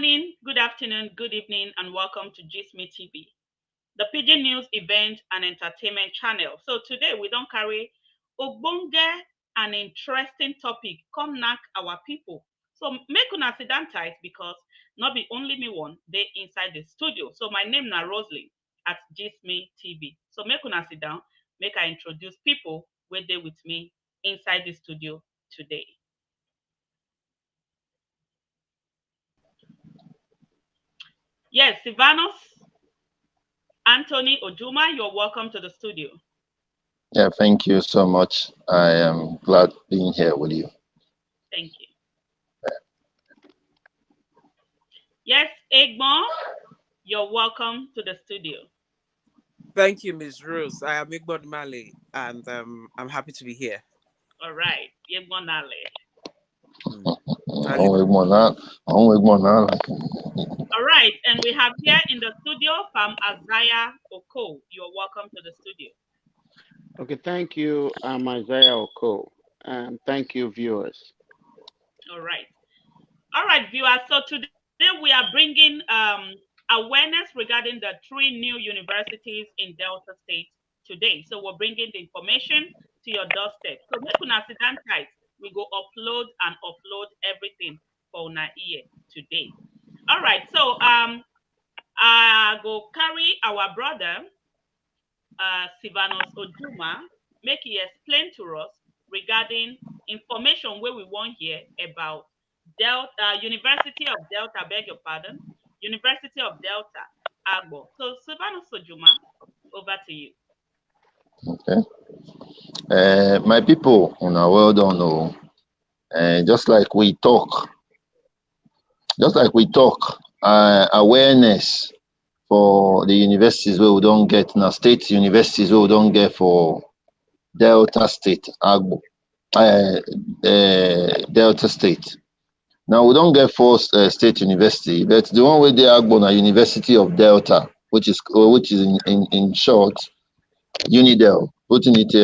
morning, good afternoon, good evening, and welcome to GSME TV, the Pidgin News event and entertainment channel. So today we don't carry ogbonge and interesting topic come knack our people. So make una sit down tight because not be only me one they inside the studio. So my name na Roslyn at GSME TV. So make una sit down, make I introduce people where they with me inside the studio today. Yes, Silvanus Anthony Ojuma, you're welcome to the studio. Yeah, thank you so much. I am glad being here with you. Thank you. Yes, Egbon, you're welcome to the studio. Thank you, Ms. Rose. I am Igbon Mali, and I'm happy to be here. All right, Egbon Ale. All right, and we have here in the studio from Isaiah Oko. You're welcome to the studio. Okay, thank you. I'm Isaiah Oko, and thank you, viewers. All right, viewers. So today we are bringing awareness regarding the 3 new universities in Delta State today. So we're bringing the information to your doorstep. So make una sit down tight. We go upload everything for una ear today. All right, so I go carry our brother Silvanus Ojuma make he explain to us regarding information where we want here about Delta University of Delta, beg your pardon, University of Delta, Agbo. So Silvanus Ojuma, over to you. Okay. My people, well done. Know, just like we talk, awareness for the universities where we don't get, now state universities where we don't get for Delta State, Agbo, Delta State. Now we don't get for state university, but the one where they Agbo na University of Delta, which is in short Unidel, putting it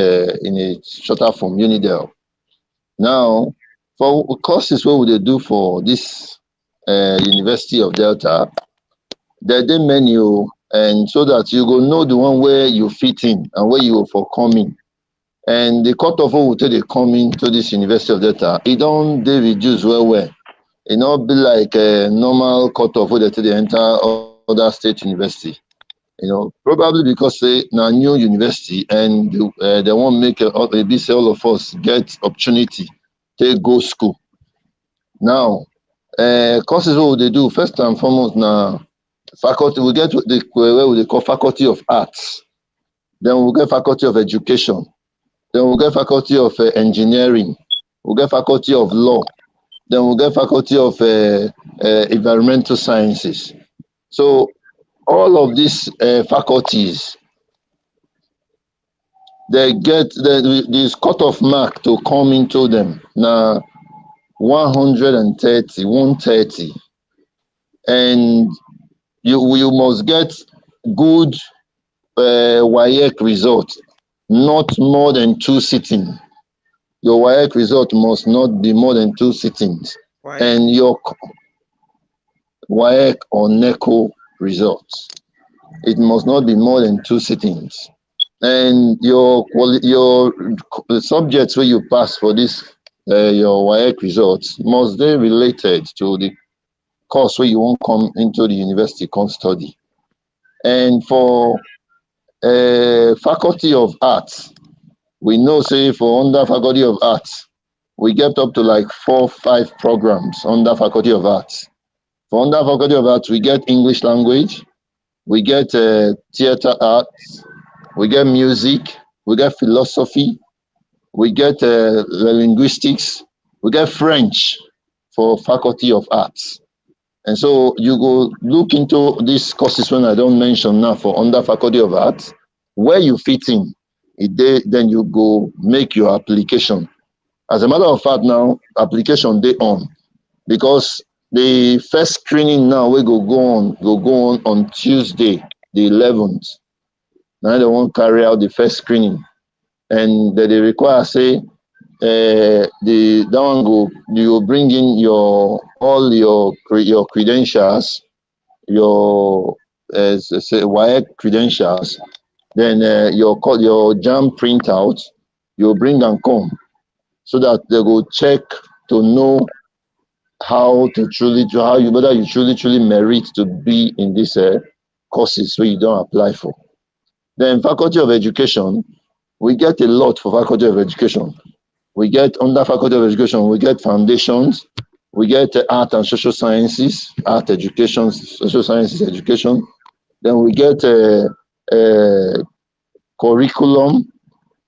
in a shorter form, Unidel. Now, for courses, what would they do for this University of Delta? There are menu, and so that you go know the one where you fit in and where you go for coming. And the cutoff will tell they come into this University of Delta. It don't they reduce well. It not be like a normal cutoff where they enter other state university. Probably because they now new university and they won't make maybe say all of us get opportunity to go school. Now, courses what they do first and foremost now faculty we get where they call faculty of arts, then we'll get faculty of education, then we'll get faculty of engineering, we'll get faculty of law, then we'll get faculty of environmental sciences. So all of these faculties, they get this cutoff mark to come into them. Now, 130, and you must get good WAEC result, not more than 2 sittings. Your WAEC result must not be more than 2 sittings, and your WAEC or NECO results, it must not be more than 2 sittings, and your subjects where you pass for this your WAEC results must be related to the course where you won't come into the university come study. And for faculty of arts, we know say for under faculty of arts we get up to like 4-5 programs under faculty of arts. For under faculty of arts, we get English language, we get theater arts, we get music, we get philosophy, we get linguistics, we get French for faculty of arts. And so you go look into these courses when I don't mention now for under faculty of arts, where you fit in, then you go make your application. As a matter of fact, now application day on, because the first screening now we go on Tuesday, the 11th. Now they won't carry out the first screening, and they require say that one go, you will bring in all your credentials, your say WAEC credentials, then your JAM printout. You bring and come so that they go check to know how you whether you truly merit to be in these courses where you don't apply for. Then Faculty of Education, we get a lot for Faculty of Education. We get under Faculty of Education, we get foundations, we get art and social sciences, art education, social sciences education. Then we get curriculum.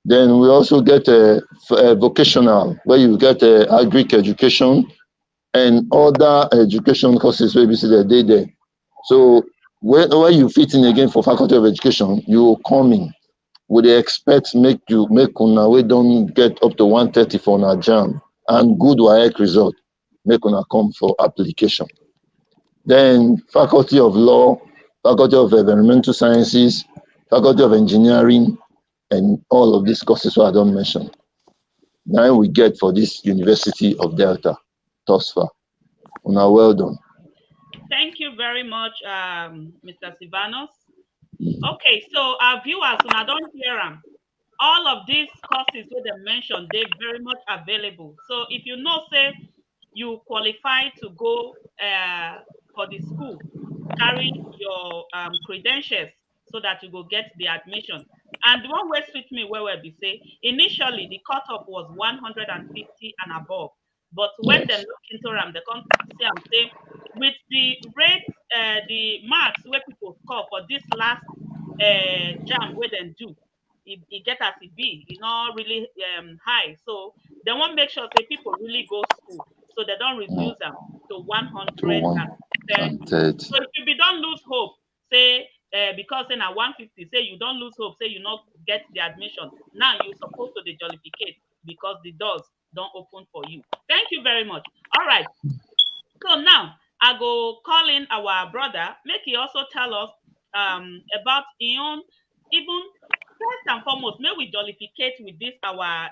Then we also get a vocational, where you get agric education and other education courses where you see the day there. So when you fit in again for Faculty of Education, you will come in. We dey expect make una wey don get up to 130 for una JAM and good WAEC result, make una come for application. Then Faculty of Law, Faculty of Environmental Sciences, Faculty of Engineering, and all of these courses what I don't mention. Now we get for this University of Delta, thus far. Una well done. Thank you very much, Mr. Silvanus. Okay, so our viewers, now don't hear them. All of these courses that they mentioned, they're very much available. So if you know, say, you qualify to go for the school, carry your credentials so that you go get the admission. And the one way suit me where we say, initially the cutoff was 150 and above. But when they look into them, they come say and say, with the rate, the marks where people score for this last JAM where they do, it get as it be, it's not really high. So they want to make sure say people really go school, so they don't reduce them to 130. So if you don't lose hope, say because say now 150, say you don't lose hope, say you not get the admission. Now you're supposed to jollificate because the doors don't open for you. Thank you very much. All right. So now I go call in our brother, make he also tell us about his own, even first and foremost, may we jollificate with this our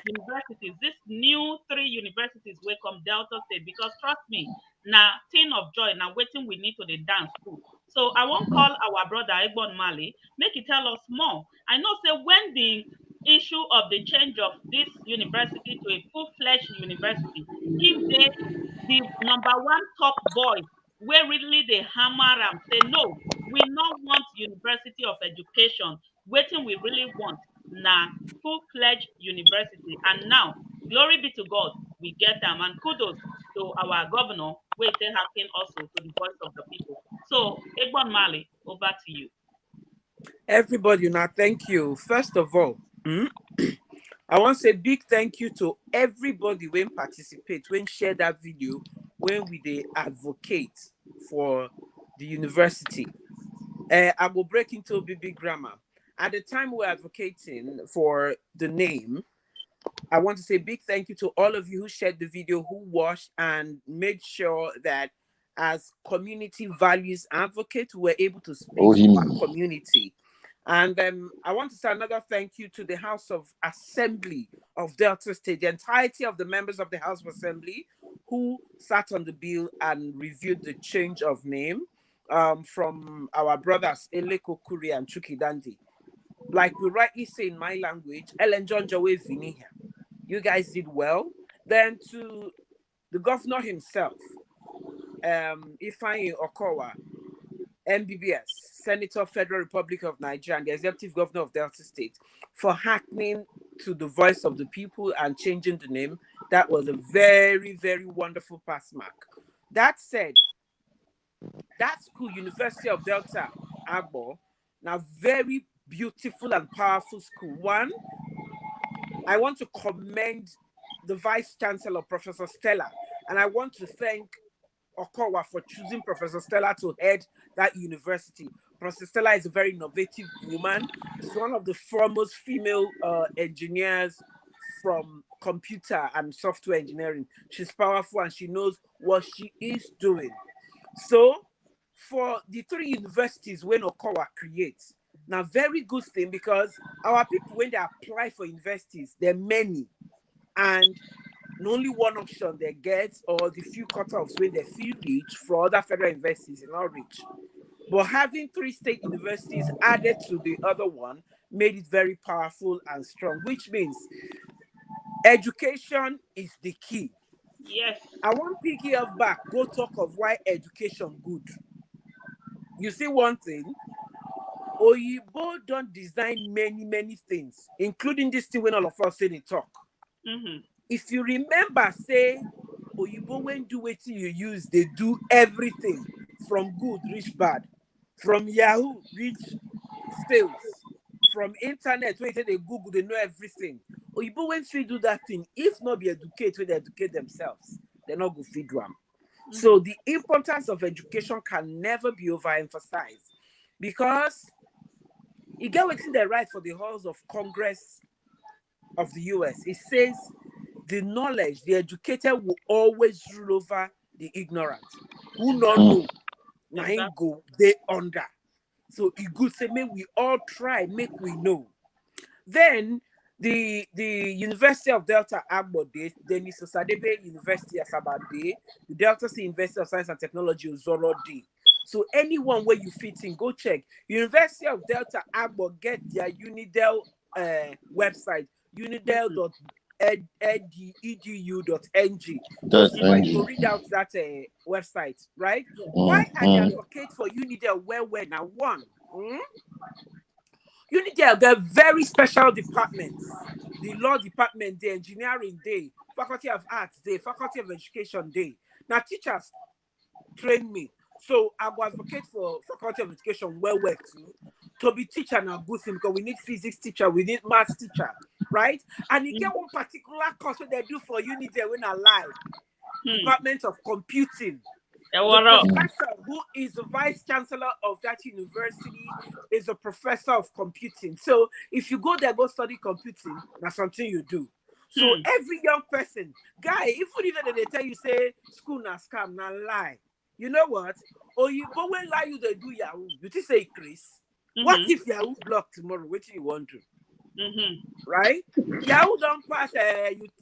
universities, this new 3 universities will come Delta State, because trust me, now thing of joy, now waiting we need to the dance too. So I won't call our brother Egbon Mali, make it tell us more. I know say when the issue of the change of this university to a full-fledged university, if they the number one top boy where really they hammer and say no, we not want University of Education. Waiting we really want now full-fledged university. And now, glory be to God, we get them, and kudos to our governor, where they hacking also to the voice of the people. So, Egbon Mali, over to you. Everybody, now thank you. First of all, I want to say big thank you to everybody when participate, when share that video, when they advocate for the university. I will break into BB grammar. At the time we're advocating for the name, I want to say big thank you to all of you who shared the video, who watched and made sure that as community values advocates, we're able to speak for our community. And I want to say another thank you to the House of Assembly of Delta State, the entirety of the members of the House of Assembly who sat on the bill and reviewed the change of name from our brothers Eleko Kuri and Chuki Dandi. Like we rightly say in my language, Ellen John Jowe Viniha. You guys did well. Then to the governor himself, Ifeanyi Okowa, MBBS, Senator, Federal Republic of Nigeria, and the Executive Governor of Delta State, for hearkening to the voice of the people and changing the name. That was a very, very wonderful pass mark. That said, that school, University of Delta, Agbo, now very beautiful and powerful school. One, I want to commend the Vice Chancellor, Professor Stella, and I want to thank Okowa for choosing Professor Stella to head that university. Professor Stella is a very innovative woman. She's one of the foremost female engineers from computer and software engineering. She's powerful and she knows what she is doing. So for the 3 universities when Okowa creates, now very good thing, because our people, when they apply for universities, there are many. and only one option they get, or the few cutoffs when they feel reach for other federal universities is not reach. But having 3 state universities added to the other one made it very powerful and strong, which means education is the key. Yes. I want to pick you up back, go talk of why education good. You see one thing, Oyibo don't design many things, including this thing when all of us say they talk. Mm-hmm. If you remember, say, Oyibo when do what you use, they do everything from good reach bad, from Yahoo reach sales, from internet where they Google, they know everything. Oyibo when they do that thing, if not be educate, when they educate themselves, they're not good feed them. So the importance of education can never be overemphasized, because you get what's in the right for the halls of Congress of the US. It says the knowledge, the educated will always rule over the ignorant. Who not know, now him go they under. So it good say, make we all try, make we know. Then the University of Delta Agbo Day, then it's Osadebe University Asaba Day, the Delta State University of Science and Technology Uzoro Day. So anyone where you fit in, go check. University of Delta Agbo get their Unidel website, unidel.edu.ng. So you read out that website, right? Why I advocate for Unidel where now one? Unidel got very special departments. The law department, the engineering day, faculty of arts day, faculty of education day. Now teachers train me. So I will advocate for faculty of education well too. To be teacher now good thing, because we need physics teacher, we need maths teacher, right? And you get one particular course what they do for Unidel when alive. Department of Computing. The professor who is the vice chancellor of that university is a professor of computing. So if you go there, go study computing, that's something you do. So every young person, guy, if even they tell you say school na scam, na lie. You know what? Or you go when lie you they do Yahoo. You just say Chris. What if Yahoo block tomorrow? What do you want to? Right? Yahoo don't pass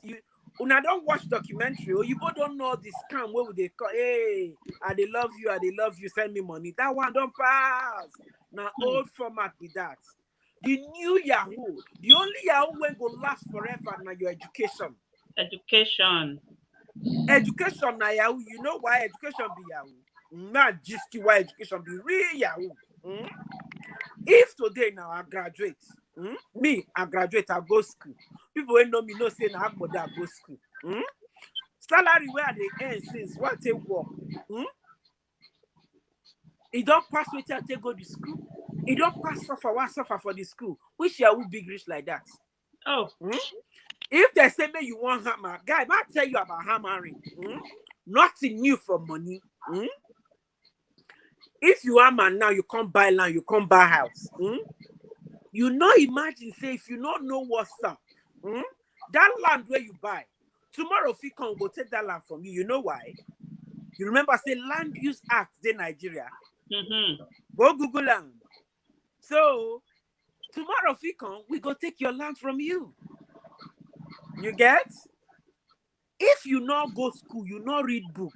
you una don't watch documentary, or you both don't know the scam where would they call, hey, I they love you, send me money. That one don't pass. Now old format with that. The new Yahoo, the only Yahoo when go last forever now your education. Education now Yahoo. You know why education be Yahoo? Not just why education be real Yahoo. If today now I graduate, me, I graduate, I go school. People who know me know say now I go school. Salary where they earn since what they work. It don't pass with you to go to school. It don't pass suffer for the school. Which year will big rich like that? Oh. If they say me you want hammer, guy, I tell you about hammering. Nothing new from money. If you are man now, you can't buy land, you can't buy house. You know, imagine say if you don't know what's up, that land where you buy, tomorrow if you can go take that land from you, you know why? You remember say Land Use Act in Nigeria. Go Google land. So tomorrow if you can, we go take your land from you. You get? If you not go school, you not read book.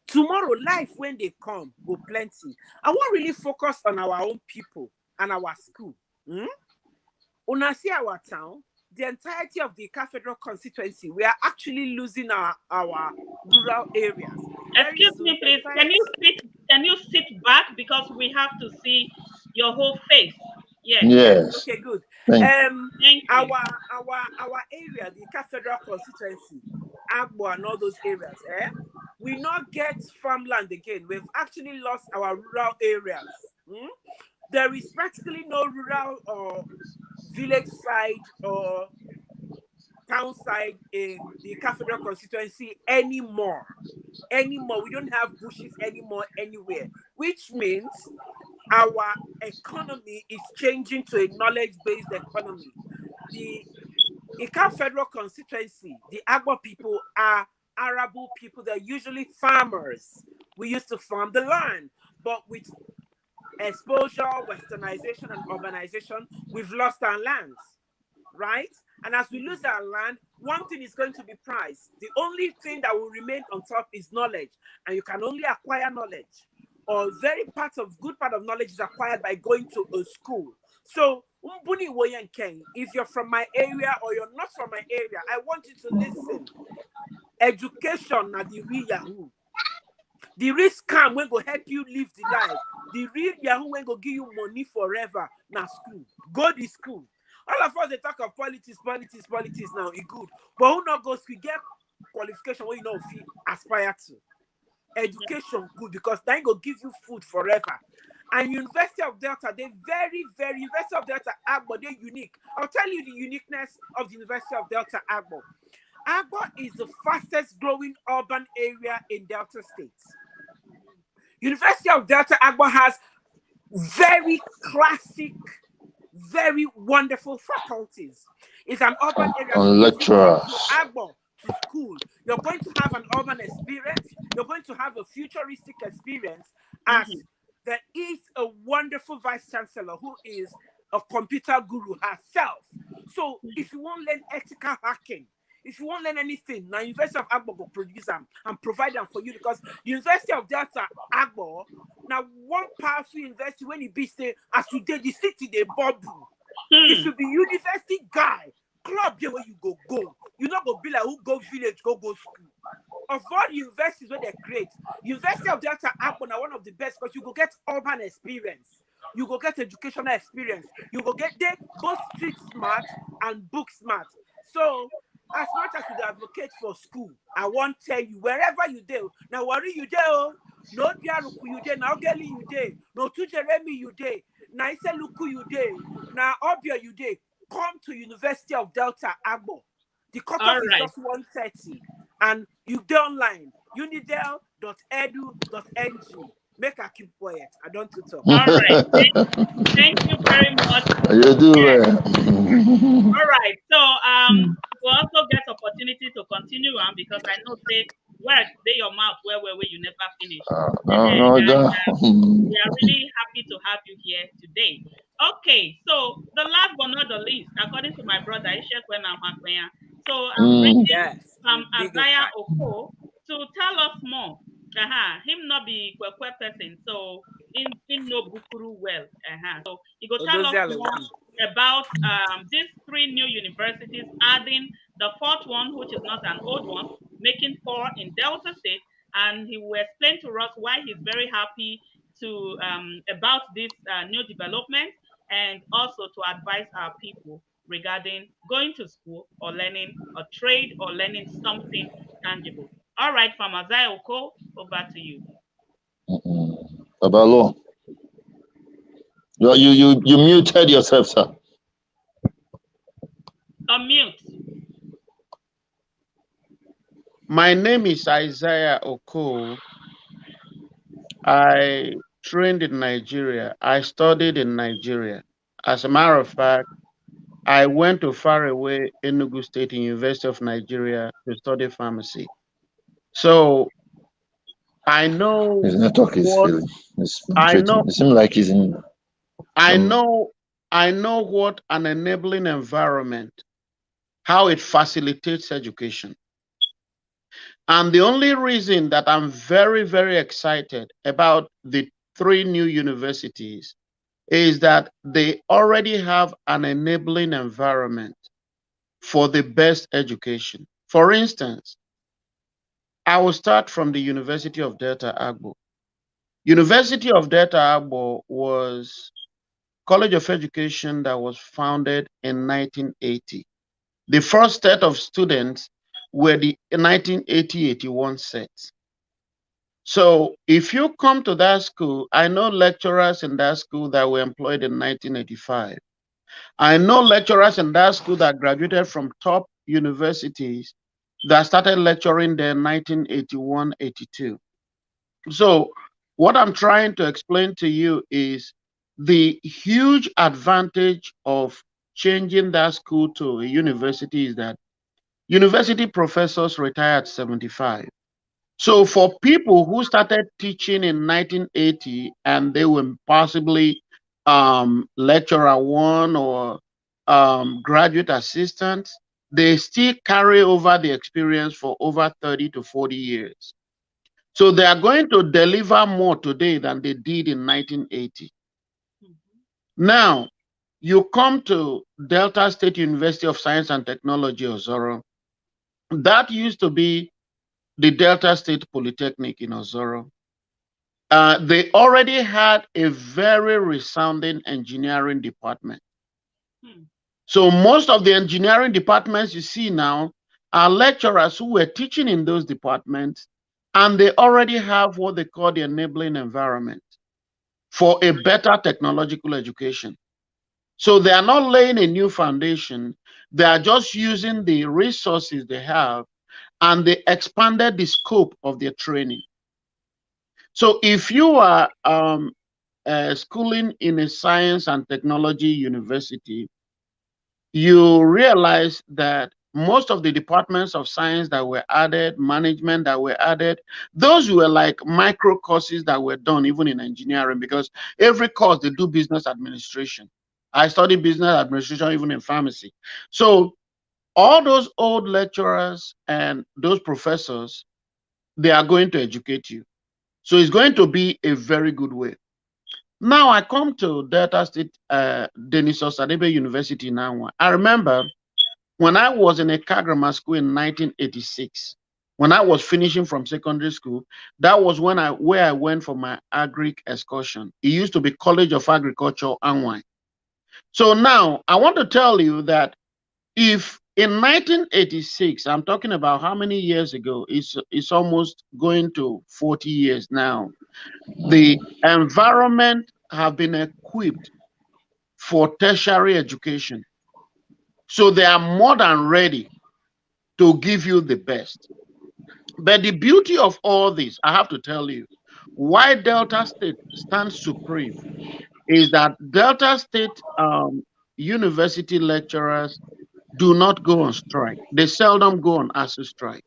Tomorrow, life when they come, go plenty. I want really focus on our own people and our school. When I see our town, the entirety of the Federal constituency, we are actually losing our rural areas. Excuse me, please. Can you sit back because we have to see your whole face? Yes. Okay, good. Thank you. Our area, the Federal constituency, Agbo and all those areas, we not get farmland again. We've actually lost our rural areas. There is practically no rural or village side or town side in the Federal constituency anymore. We don't have bushes anymore anywhere, which means our economy is changing to a knowledge-based economy. The Ika Federal constituency, the Agbo people are Arable people. They're usually farmers. We used to farm the land, but with exposure, westernization, and urbanization, we've lost our lands, right? And as we lose our land, one thing is going to be price. The only thing that will remain on top is knowledge, and you can only acquire knowledge, or good part of knowledge is acquired by going to a school. So, if you're from my area or you're not from my area, I want you to listen. Education na the real Yahoo. The real scam when go help you live the life. The real Yahoo when go give you money forever. Now school. Go to school. All of us they talk of politics now. It's good. But who not go school get qualification when you know if you aspire to. Education good because then go give you food forever. And University of Delta, they very, very University of Delta Agbo, they're unique. I'll tell you the uniqueness of the University of Delta Agbo. Agbo is the fastest growing urban area in Delta State. University of Delta Agbo has very classic, very wonderful faculties. It's an urban area. Lecturers. Agbo to school, you're going to have an urban experience. You're going to have a futuristic experience as there is a wonderful vice chancellor who is a computer guru herself. So if you want to learn ethical hacking, if you want to learn anything, now University of Agbo will produce them and provide them for you because the University of Delta Agbo, now one powerful university when you be say as you did the city they bubble. If you be university guy, club here where you go. You not go be like who go village, go school. Of all the universities where they create, University of Delta Agbo now one of the best because you go get urban experience. You go get educational experience. You go get there both street smart and book smart. So as much as you advocate for school, I want to tell you wherever you do. Now worry you do. No Diaruku you do. Now Geli you do. No to Jeremy you do. Now Ise Luku you do. Now Obia you do. Come to University of Delta Agbo. The cutoff is just 130. And you do online. unidel.edu.ng. Make her keep quiet. I don't talk. All right. Thank you very much. You do well. All right. So we'll also get opportunity to continue on because I know say where they your mouth where you never finish. We are really happy to have you here today. Okay, so the last but not the least, according to my brother Ishek Wenamakweya, so I'm bringing Isaiah Oko to tell us more. Him not be kwekwe person, so in no bukuru well. So he go tell us more about these 3 new universities, adding the 4th one, which is not an old one, making 4 in Delta State, and he will explain to us why he's very happy to about this new development, and also to advise our people regarding going to school or learning a trade or learning something tangible. All right, from Isaiah Oko, over to you. Babalo, you muted yourself, sir. Unmute. My name is Isaiah Oko. I trained in Nigeria. I studied in Nigeria. As a matter of fact, I went to faraway Enugu State University of Nigeria to study pharmacy. So I know his network is failing. It seems like he's in. I know what an enabling environment, how it facilitates education. And the only reason that I'm very, very excited about the 3 new universities is that they already have an enabling environment for the best education. For instance, I will start from the University of Delta Agbo. University of Delta Agbo was College of Education that was founded in 1980. The first set of students were the 1980-81 sets. So if you come to that school, I know lecturers in that school that were employed in 1985. I know lecturers in that school that graduated from top universities that started lecturing there in 1981-82. So what I'm trying to explain to you is the huge advantage of changing that school to a university is that university professors retire at 75. So for people who started teaching in 1980 and they were possibly lecturer 1 or graduate assistants, they still carry over the experience for over 30 to 40 years. So they are going to deliver more today than they did in 1980. Now, you come to Delta State University of Science and Technology, Ozoro. That used to be the Delta State Polytechnic in Ozoro. They already had a very resounding engineering department. So most of the engineering departments you see now are lecturers who were teaching in those departments, and they already have what they call the enabling environment for a better technological education. So they are not laying a new foundation. They are just using the resources they have, and they expanded the scope of their training. So if you are schooling in a science and technology university, you realize that most of the departments of science that were added, management that were added, those were like micro courses that were done even in engineering, because every course they do business administration. I studied business administration even in pharmacy. So all those old lecturers and those professors, they are going to educate you. So it's going to be a very good way. Now I come to Delta State, Denis Osadebe University now. I remember when I was in a grammar school in 1986, when I was finishing from secondary school, that was when where I went for my agric excursion. It used to be College of Agriculture, Anwai. So now I want to tell you that if in 1986, I'm talking about how many years ago, it's almost going to 40 years now, the environment have been equipped for tertiary education. So they are more than ready to give you the best. But the beauty of all this, I have to tell you, why Delta State stands supreme is that Delta State university lecturers do not go on strike. They seldom go on ASU strike,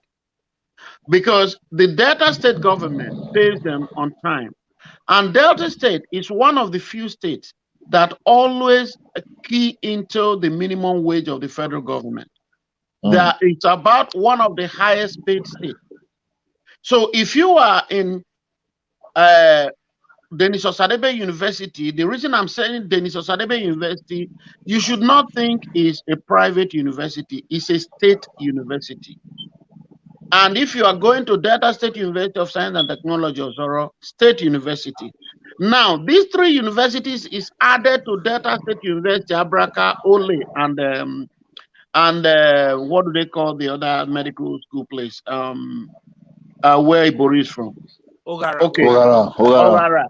because the Delta State government pays them on time. And Delta State is one of the few states that always key into the minimum wage of the federal government. That it's about one of the highest paid states. So if you are in Denis Osadebe University, the reason I'm saying Denis Osadebe University, you should not think is a private university. It's a state university. And if you are going to Delta State University of Science and Technology, Ozoro State University. Now, these three universities is added to Delta State University, Abraka, Ole, and what do they call the other medical school place? Where Ibori is from? Ogara. Okay. Ogara.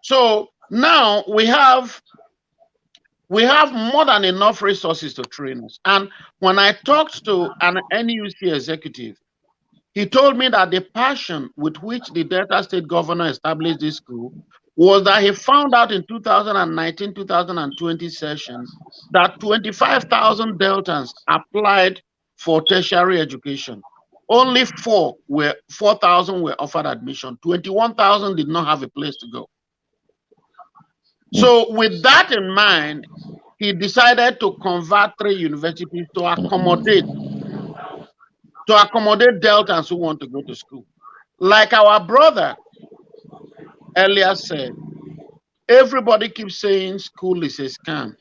So now we have more than enough resources to train us. And when I talked to an NUC executive, he told me that the passion with which the Delta State governor established this school was that he found out in 2019-2020 session that 25,000 Deltans applied for tertiary education. Only 4,000 were offered admission. 21,000 did not have a place to go. So with that in mind, he decided to convert 3 universities to accommodate Deltans who want to go to school. Like our brother earlier said, everybody keeps saying school is a scam.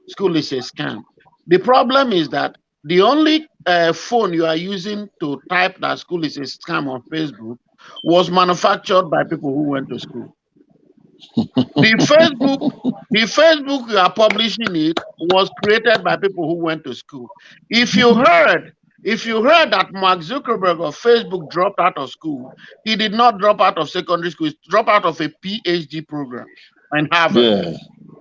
School is a scam. The problem is that the only phone you are using to type that school is a scam on Facebook was manufactured by people who went to school. The Facebook you are publishing it was created by people who went to school. If you heard that Mark Zuckerberg of Facebook dropped out of school, he did not drop out of secondary school, he dropped out of a PhD program in Harvard.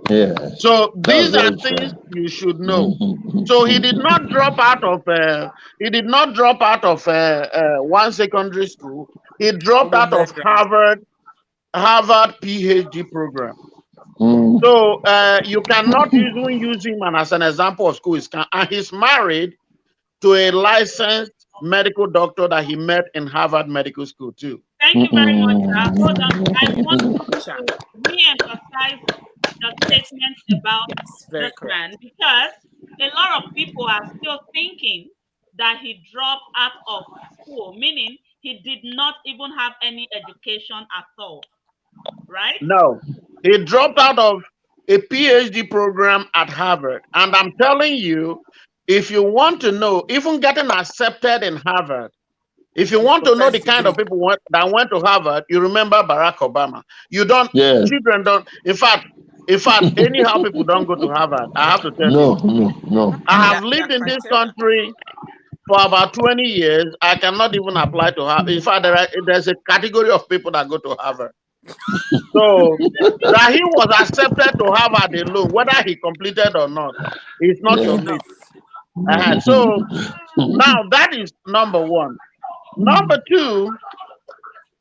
Yeah. So these are things you should know. So he did not drop out of one secondary school. He dropped out of Harvard PhD program. So you cannot even use him as an example of school. And he's married to a licensed medical doctor that he met in Harvard Medical School too. Thank you very much, sir. Hold on. I want to re-emphasize the statement about this man, because a lot of people are still thinking that he dropped out of school, meaning he did not even have any education at all, right? No, he dropped out of a PhD program at Harvard. And I'm telling you, if you want to know, even getting accepted in Harvard, if you want to know the kind of people that went to Harvard, you remember Barack Obama. You don't, children don't, in fact, anyhow, people don't go to Harvard. I have to tell you. No. I have lived in this country for about 20 years. I cannot even apply to Harvard. In fact, there's a category of people that go to Harvard. So that he was accepted to Harvard alone, whether he completed or not, it's not your business. So now that is number one. Number two,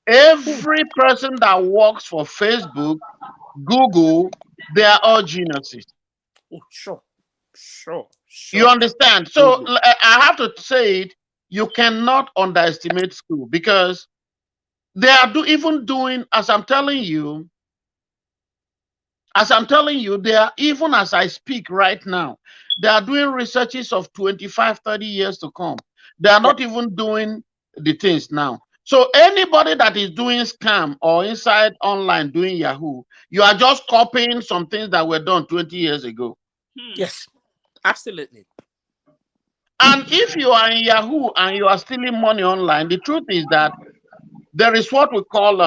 every person that works for Facebook, Google, they are all geniuses. Oh, sure. You understand? So I have to say it, you cannot underestimate school, because they are even doing, as I'm telling you, they are, even as I speak right now, they are doing researches of 25, 30 years to come. They are not even doing the things now. So anybody that is doing scam or inside online doing Yahoo, you are just copying some things that were done 20 years ago. Yes, absolutely. And if you are in Yahoo and you are stealing money online, the truth is that there is what we call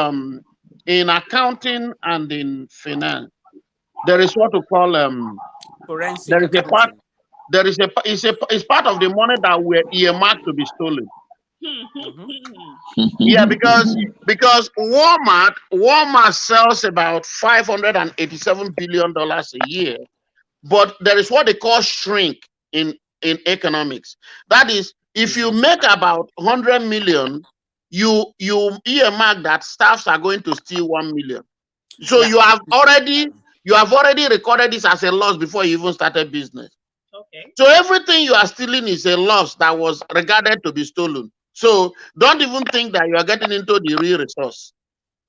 in accounting and in finance, there is what we call forensic. There is a part. There is it's part of the money that were earmarked to be stolen. Yeah, because Walmart sells about $587 billion a year, but there is what they call shrink in economics. That is, if you make about 100 million, you earmark that staffs are going to steal 1 million. So you have already recorded this as a loss before you even started business. Okay. So everything you are stealing is a loss that was regarded to be stolen. So don't even think that you are getting into the real resource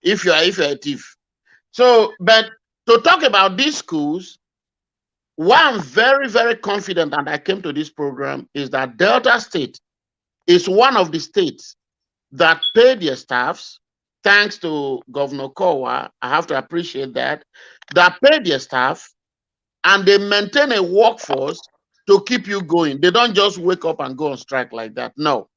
if you are a thief. So, but to talk about these schools, why I'm very, very confident, and I came to this program, is that Delta State is one of the states that pay their staffs, thanks to Governor Kowa. I have to appreciate that pay their staff, and they maintain a workforce to keep you going. They don't just wake up and go on strike like that. No.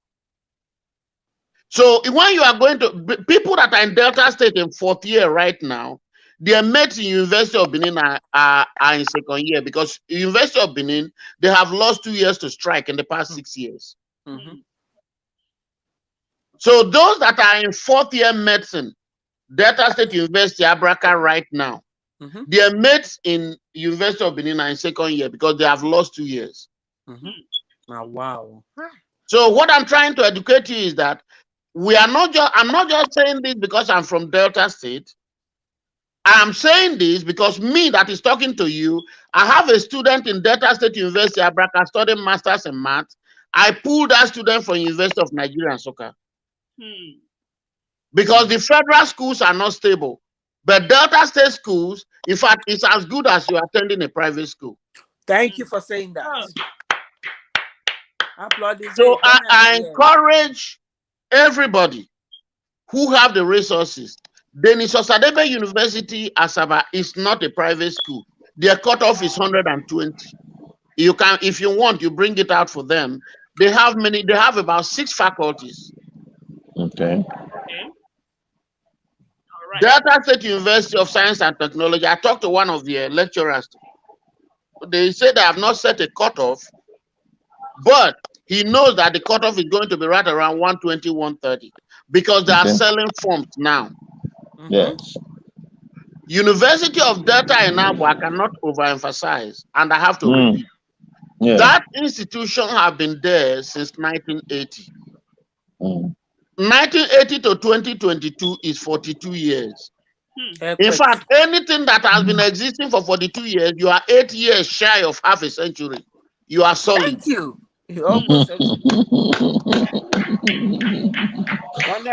So when you are going to, people that are in Delta State in 4th year right now, their mates in University of Benin are in 2nd year, because University of Benin, they have lost 2 years to strike in the past 6 years. So those that are in 4th year medicine, Delta State University, Abraka right now, their mates in University of Benin are in 2nd year because they have lost 2 years. Oh, wow. So what I'm trying to educate you is that I'm not just saying this because I'm from Delta State. I'm saying this because me that is talking to you, I have a student in Delta State University, Abraka, studying masters in math. I pulled that student from University of Nigeria and Soccer. Because the federal schools are not stable. But Delta State schools, in fact, it's as good as you attending a private school. Thank you for saying that. So I encourage everybody who have the resources. Denis Osadebe University, Asaba, is not a private school. Their cutoff is 120. You can, if you want, you bring it out for them. They have about 6 faculties. Okay. Delta State University of Science and Technology, I talked to one of the lecturers. They said they have not set a cutoff, but he knows that the cutoff is going to be right around 120, 130, because they are selling forms now. Yes. University of Delta Enabo, I cannot overemphasize, and I have to repeat. Yeah. That institution have been there since 1980. 1980 to 2022 is 42 years. In fact, anything that has been existing for 42 years, you are 8 years shy of half a century. You are solid. Thank you. You almost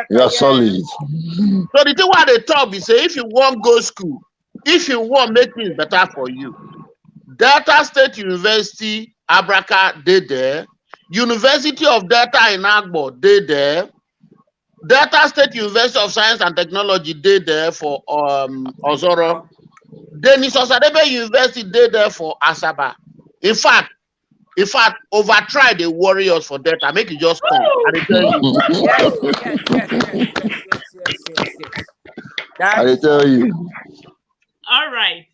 You are solid. So the thing why they talk is, say, if you want go school, if you want make things better for you, Delta State University, Abraka, they there. University of Delta in Agbo, they there. Delta State University of Science and Technology, they there for Ozoro. Denis Osadebe University, they there for Asaba. In fact, over try the warriors for Delta. Make it just come. I tell you. Yes. I tell you. All right.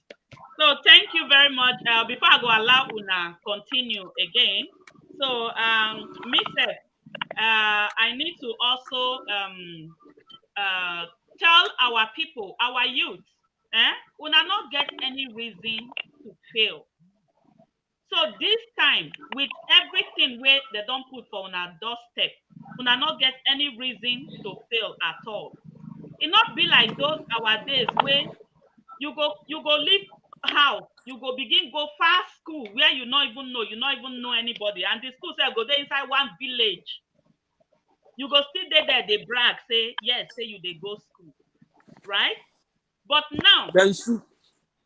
So thank you very much. Before I go allow Una continue again. So Mrs. I need to also tell our people, our youth, Una not get any reason to fail. So this time, with everything where they don't put for Una doorstep, Una not get any reason to fail at all. It not be like those our days where you go leave house, you go begin go fast school where you not even know anybody, and the school say go there inside one village. You go still there, they brag, say yes, say you they go school, right? But now, but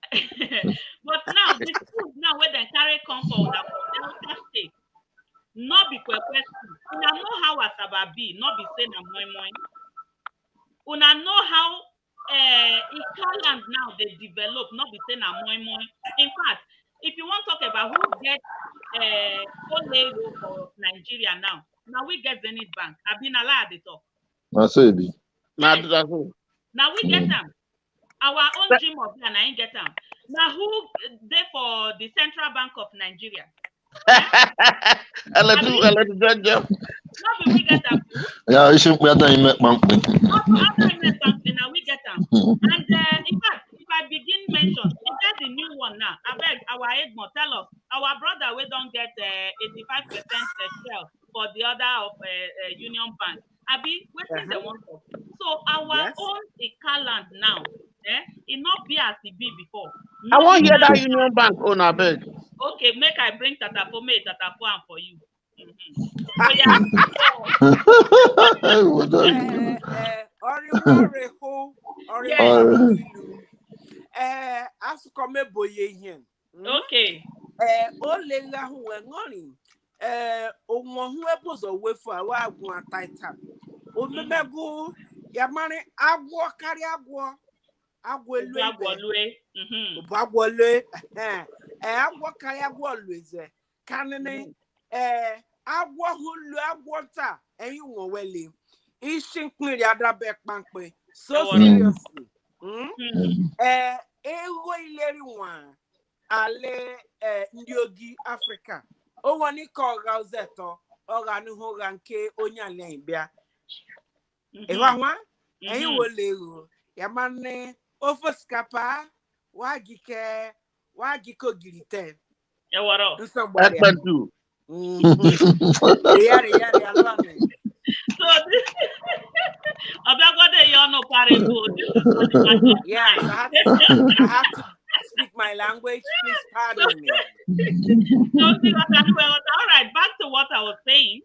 now the schools now where they carry come for Delta State, not be Kwekwe school. Una know how Asaba be, not be saying a moi moi. Una know how Italians now they develop, not be saying a moi moi. In fact, if you want to talk about who gets Olego for Nigeria now we get Zenith Bank. I've been allowed to talk. So be. Yes. Now we get them. Our own dream of and I ain't get them. Now who they for the Central Bank of Nigeria? Not be we get them. Yeah, you should be done in bank. Now we get them. And in fact, if I begin mention, if there's a new one now, I beg our Edmond tell us, our brother we don't get 85% share for the other of Union Bank. Abi, waiting the one for. So our own Ikaland now, it not be as it be before. I want to hear that Union Bank on a bed. Okay, make I bring Tatafo for you. Okay. Agwa hulu agwota and you were welling. Ishin clearly adrabek bankwe. So seriously. One ale Ndiogi Africa. O wani ko gauzeto oranu hoganke onyale bia. Ewa and you will live. Yamane ofoskapa wagiko gilite. Ewaro. Somebody do. So this yeah, I have to speak my language. Please pardon me. All right, back to what I was saying.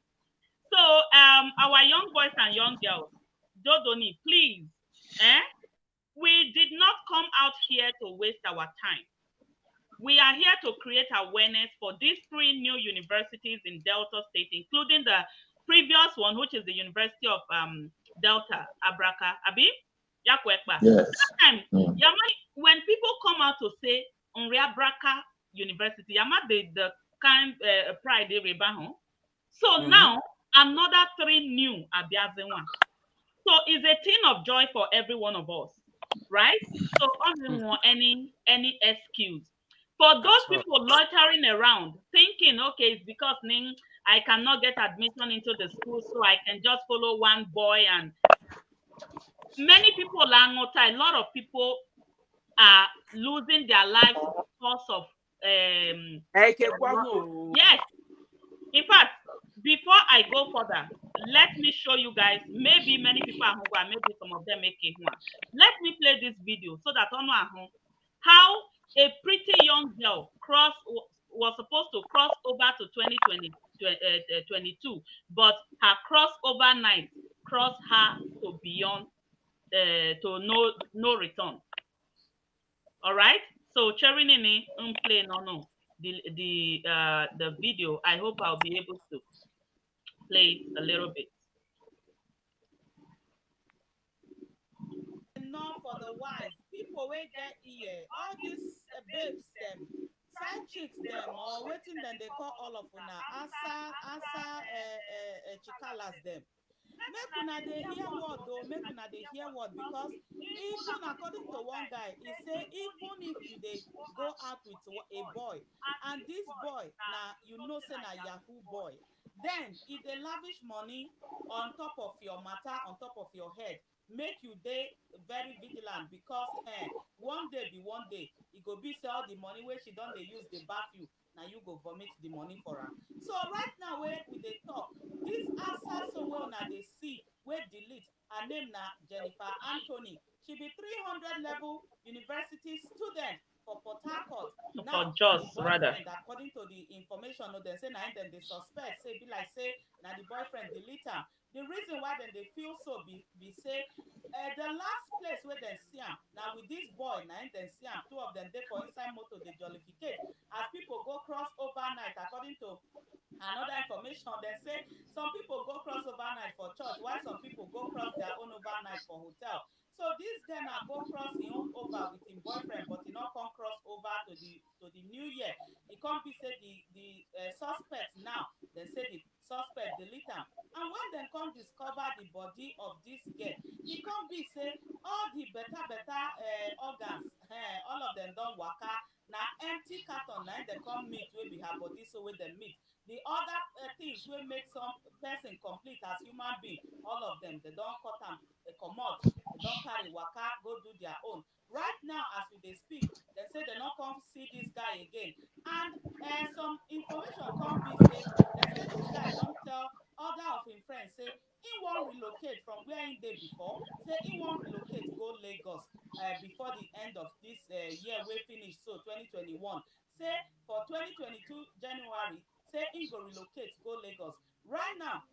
So our young boys and young girls, Dodoni, please, we did not come out here to waste our time. We are here to create awareness for these 3 new universities in Delta State, including the previous one, which is the University of Delta, Abraka, Abi, Yakwekba. Yes. That time, when people come out to say Abraka University, Yama the kind pride they rebaho. So now another 3 new Abiazewan. So it's a thing of joy for every one of us, right? So I don't want any excuse. For those people loitering around, thinking, okay, it's because I cannot get admission into the school, so I can just follow one boy. And many people are not. A lot of people are losing their lives because of yes. In fact, before I go further, let me show you guys. Maybe many people are hungry, maybe some of them make it one. Let me play this video so that I know how a pretty young girl was supposed to cross over to 2022, but her crossover night crossed her to beyond to no return. All right. So Cherry Nene play the video. I hope I'll be able to play a little bit. Enough for the wife. People wey get ear, all these babes them, side chicks them, or waiting then they call all of una chikalas them. Make una dey hear word though, make una dey hear word, because even according to one guy, he say even if you dey go out with a boy, and this boy na you know say na yahoo boy, then e dey lavish money on top of your matter, on top of your head. Make you dey very vigilant, because one day be one day e go be say all the money wey she don dey use dey baff you, na you go vomit the money for am. So right now wey we dey talk, this asa so wey una dey see wey delete, her name na Jennifer Anthony. She be 300 level university student for Port Harcourt. Now Just the rather. boyfriend, according to the information, no, dem say na dem dey suspect, say be like say na the boyfriend delete am. The reason why dem dey feel so be say the last place where dem see am na with this boy, na dem see am. Two of them dey for inside motor dey jollificate as people go cross overnight. According to another information, dem say some people go cross overnight for church, while some people go cross their own overnight for hotel. So this guy na go cross him own over with him boyfriend, but he not come cross over to the new year. He come be say the suspect now, dem say the suspect delete am. And when dem come discover the body of this girl, e come be say all the better organs, all of them don waka. Na empty carton na dem come meet wey be her body, so wey dem meet the other things wey make some person complete as human being, all of them they don cut am comot, they don carry waka go do their own. Right now as we dey speak, dem say dem no come see this guy again. And some information come be say dem say this guy don tell other of him friends say he wan relocate from where he dey before, say he wan relocate go Lagos before the end of this year wey finish, so 2021. Say for 2022 January, say he go relocate go Lagos. Right now,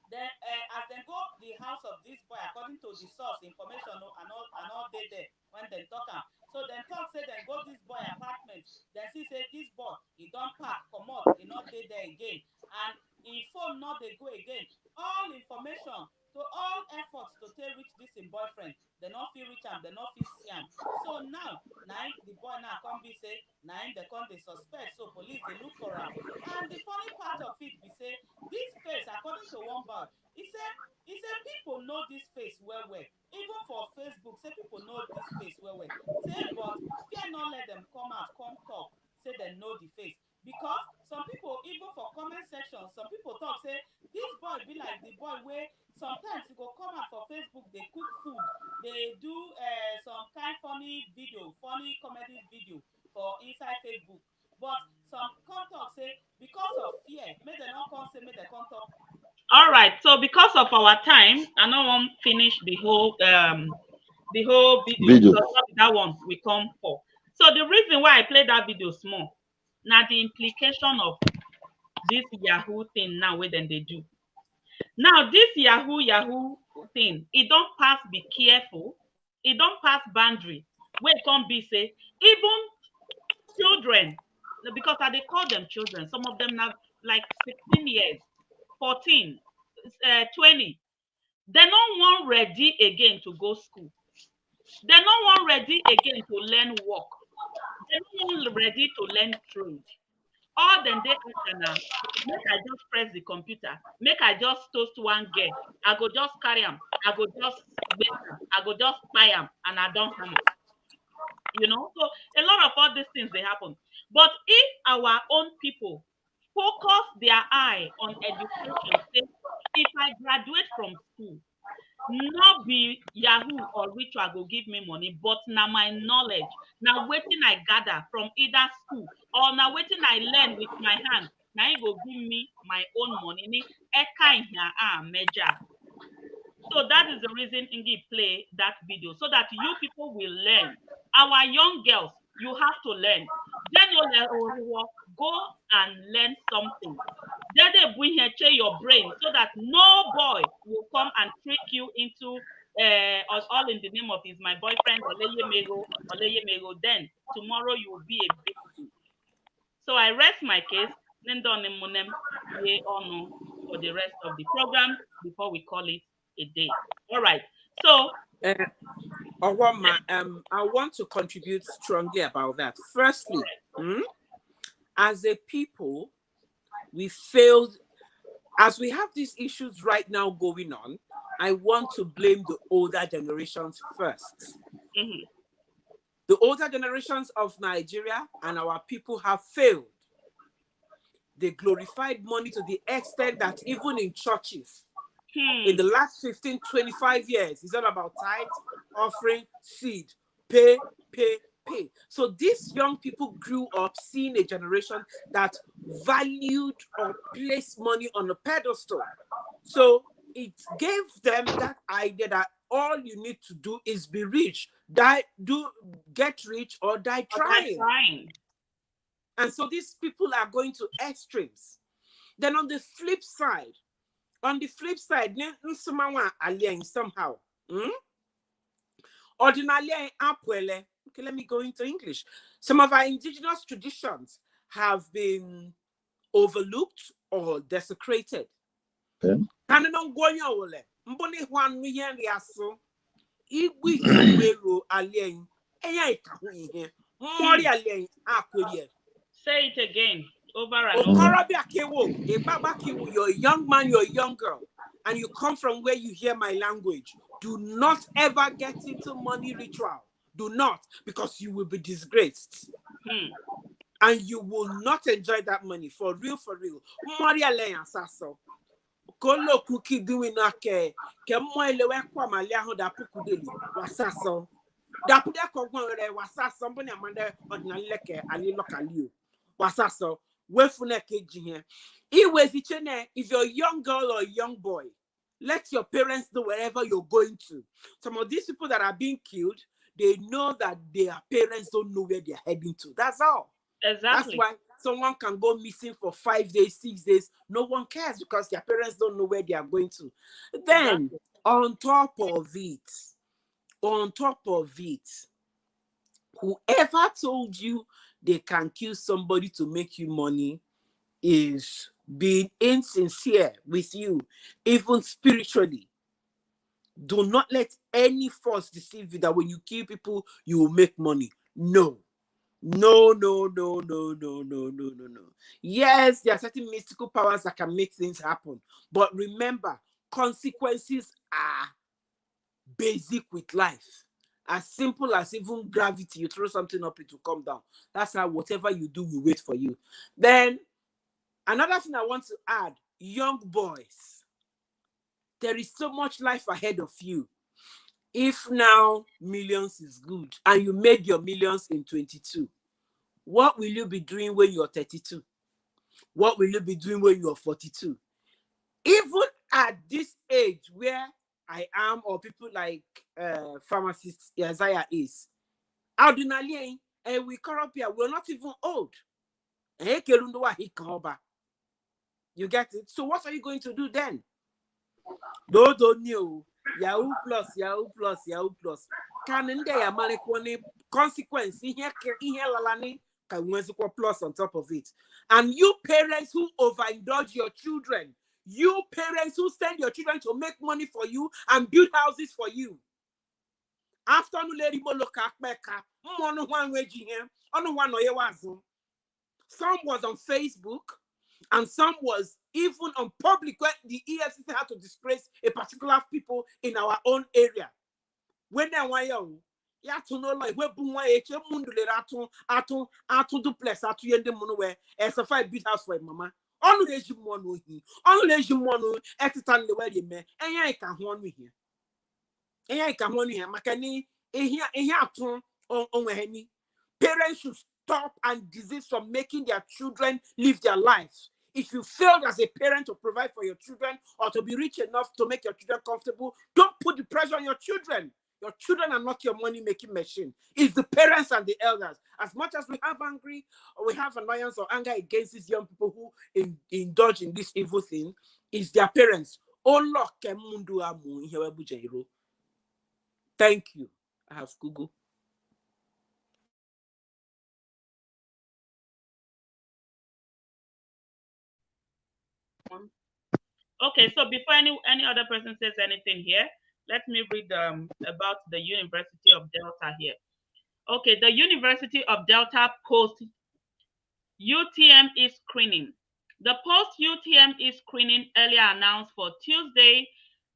then as dem go the house of this boy, according to the source information, and all dey there when dem talk am. So dem talk say dem go this boy apartment, dem see say this boy he don pack comot, he no dey there again, and him phone no dey go again. All information to all efforts to take reach this him boyfriend, dem no fit reach am, dem no fit see am. So now na the boy now come be say na him dem come dey suspect, so police dey look for am. And the funny part of it be say this face, according to one boy, he say people know this face well well, even for Facebook, say people know this face well well, say but fear not let them come out come talk say dem know the face. Because some people, even for comment section, some people talk say this boy be like the boy wey sometimes he go come out for Facebook, dey cook food, dey do some kind funny video, funny comedy video for inside Facebook. But some come talk say because of fear, make dem no come say make dem come talk. All right, so because of our time, I no wan finish the whole video. Because that one we come for. So the reason why I play that video small, now the implication of this Yahoo thing now wey dem dey do. Now this Yahoo thing, it don't pass be careful, it don't pass boundary. Wey come be say even children, because I dey call them children, some of them now like 16 years, 14, 20. They no one ready again to go school. They no one ready again to learn work. They no one ready to learn trade. All them they answer now, make I just press the computer, make I just toast one girl, I go just carry am, I go just make am, I go just buy am, and I don't have it. You know, so a lot of all these things they happen. But if our own people focus their eye on education, say, if I graduate from school, not be Yahoo or ritual go give me money, but now my knowledge, now waiting I gather from either school or now waiting I learn with my hand, now it go give me my own money. Ni eka in here major. So that is the reason Ingi play that video, so that you people will learn. Our young girls, you have to learn. Then go and learn something. Then they bring here your brain, so that no boy will come and trick you into us all in the name of is my boyfriend or Mego. Then tomorrow you will be a victim. So I rest my case. Then done munem ye ono for the rest of the program before we call it a day. All right. So, I want to contribute strongly about that. Firstly, as a people, we failed. As we have these issues right now going on, I want to blame the older generations first. The older generations of Nigeria and our people have failed. They glorified money to the extent that even in churches, in the last 15, 25 years, it's all about tithe, offering, seed, pay, pay, pay. So these young people grew up seeing a generation that valued or placed money on a pedestal. So it gave them that idea that all you need to do is be rich, get rich or die trying. And so these people are going to extremes. Then on the flip side, somehow. Ordinarily, okay, let me go into English. Some of our indigenous traditions have been overlooked or desecrated. Say it again, over and over. You're a young man, you're a young girl, and you come from where you hear my language. Do not ever get into money ritual. Do not, because you will be disgraced. And you will not enjoy that money. For real, for real. Kolo cookie doing ake. Kemoelewe kwa maliaho da pukudeli. Wasaso. Dapude kogwere wasaso. Mboni amande ordinaleke ali lokalio. Wasaso. Wefune keji. If you're a young girl or a young boy, let your parents know wherever you're going to. Some of these people that are being killed, they know that their parents don't know where they're heading to. That's all. Exactly. That's why someone can go missing for 5 days, 6 days. No one cares because their parents don't know where they are going to. Then, on top of it, whoever told you they can kill somebody to make you money is being insincere with you, even spiritually. Do not let any force deceive you that when you kill people, you will make money. No. Yes, there are certain mystical powers that can make things happen. But remember, consequences are basic with life. As simple as even gravity, you throw something up, it will come down. That's how whatever you do will wait for you. Then, another thing I want to add, young boys, there is so much life ahead of you. If now millions is good and you made your millions in 22, what will you be doing when you're 32? What will you be doing when you're 42? Even at this age where I am, or people like pharmacist Isaiah is, ordinarily, and we come up here, we're not even old. You get it? So what are you going to do then? Don't know. Yahoo plus. Can in there consequence here lalani can plus on top of it. And you parents who overindulge your children, you parents who send your children to make money for you and build houses for you. After some was on Facebook, and some was even on public where the EFCC had to disgrace a particular people in our own area. When they were young, you have to know like where duplex where as a 5 big house for mama. On the etitan the way you may, and I can warn me here. And I can warn you, Macani, on parents should stop and desist from making their children live their lives. If you failed as a parent to provide for your children or to be rich enough to make your children comfortable, don't put the pressure on your children. Your children are not your money-making machine. It's the parents and the elders. As much as we have angry or we have annoyance or anger against these young people who indulge in this evil thing, it's their parents. Thank you. I have Google. Okay, so before any other person says anything here, let me read about the University of Delta here. Okay, the University of Delta post UTME screening. The post UTME screening earlier announced for Tuesday,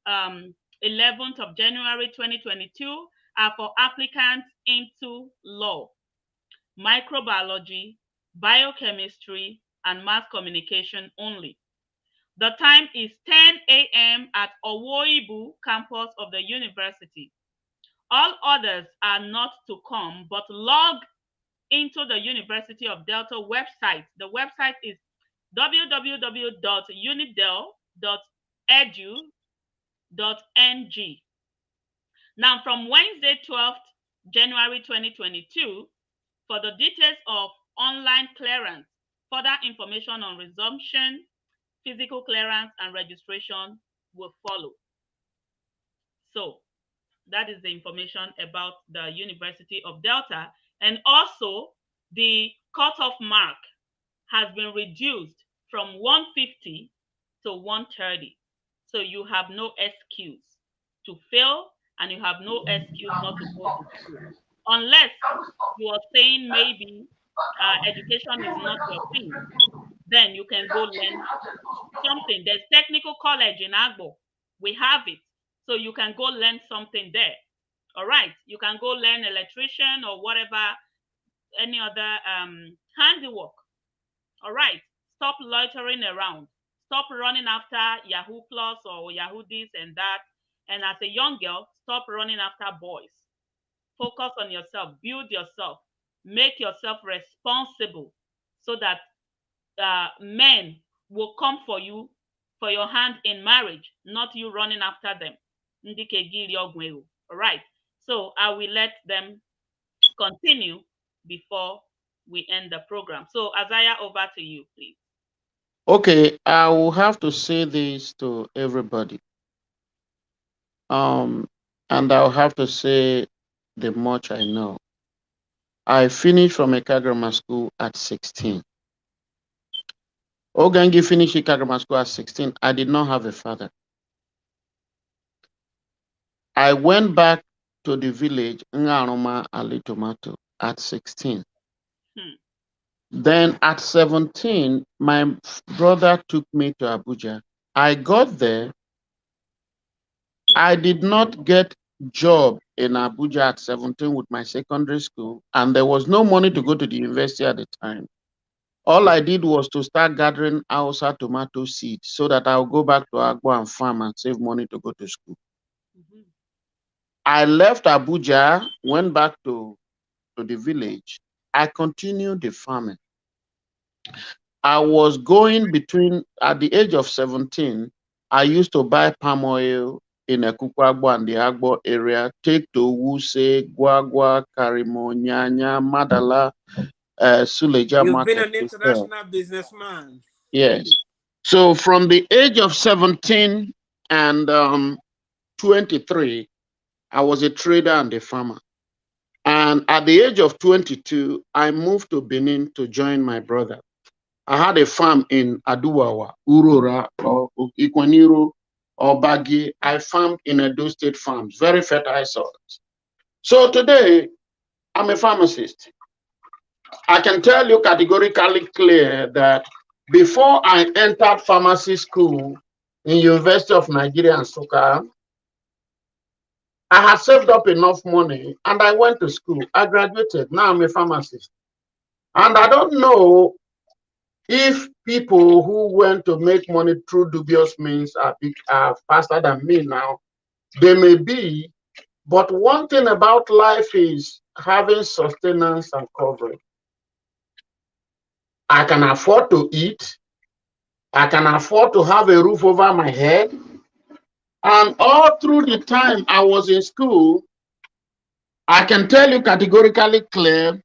11th of January 2022, are for applicants into law, microbiology, biochemistry, and mass communication only. The time is 10 a.m. at Owoibu campus of the university. All others are not to come, but log into the University of Delta website. The website is www.unidel.edu.ng. Now, from Wednesday, 12th January 2022, for the details of online clearance, further information on resumption, physical clearance, and registration will follow. So that is the information about the University of Delta. And also, the cutoff mark has been reduced from 150 to 130. So you have no excuse to fail, and you have no excuse not to go to school. Unless you are saying maybe education is not your thing, then you can go learn something. There's technical college in Agbo. We have it. So you can go learn something there. All right. You can go learn electrician or whatever, any other handiwork. All right. Stop loitering around. Stop running after Yahoo Plus or Yahoo this and that. And as a young girl, stop running after boys. Focus on yourself. Build yourself. Make yourself responsible so that men will come for you for your hand in marriage, not you running after them. All right. So I will let them continue before we end the program. So Isaiah, over to you, please. Okay, I will have to say this to everybody. And I'll have to say the much I know. I finished from Eka Grammar School at 16. Ogangi finished Eka Grammar School at 16. I did not have a father. I went back to the village, Ngaroma Ali Tomato, at 16. Then at 17, my brother took me to Abuja. I got there. I did not get job in Abuja at 17 with my secondary school, and there was no money to go to the university at the time. All I did was to start gathering Hausa tomato seeds so that I'll go back to Agbo and farm and save money to go to school. I left Abuja, went back to the village. I continued the farming. I was going between, at the age of 17, I used to buy palm oil in Ekukwagbo and the Agbo area, take to Wuse, Gwagwa, Karimo, Nyanya, Madala, Suleja You've market. been an international businessman. Yes. So from the age of 17 and 23, I was a trader and a farmer. And at the age of 22, I moved to Benin to join my brother. I had a farm in Aduwawa, Urora, or Ikwaniro, or Bagi. I farmed in Edo State farms, very fertile soils. So today, I'm a pharmacist. I can tell you categorically clear that before I entered pharmacy school in University of Nigeria and Nsukka, I had saved up enough money and I went to school. I graduated. Now I'm a pharmacist. And I don't know if people who went to make money through dubious means are faster than me now. They may be, but one thing about life is having sustenance and coverage. I can afford to eat. I can afford to have a roof over my head. And all through the time I was in school, I can tell you categorically clear,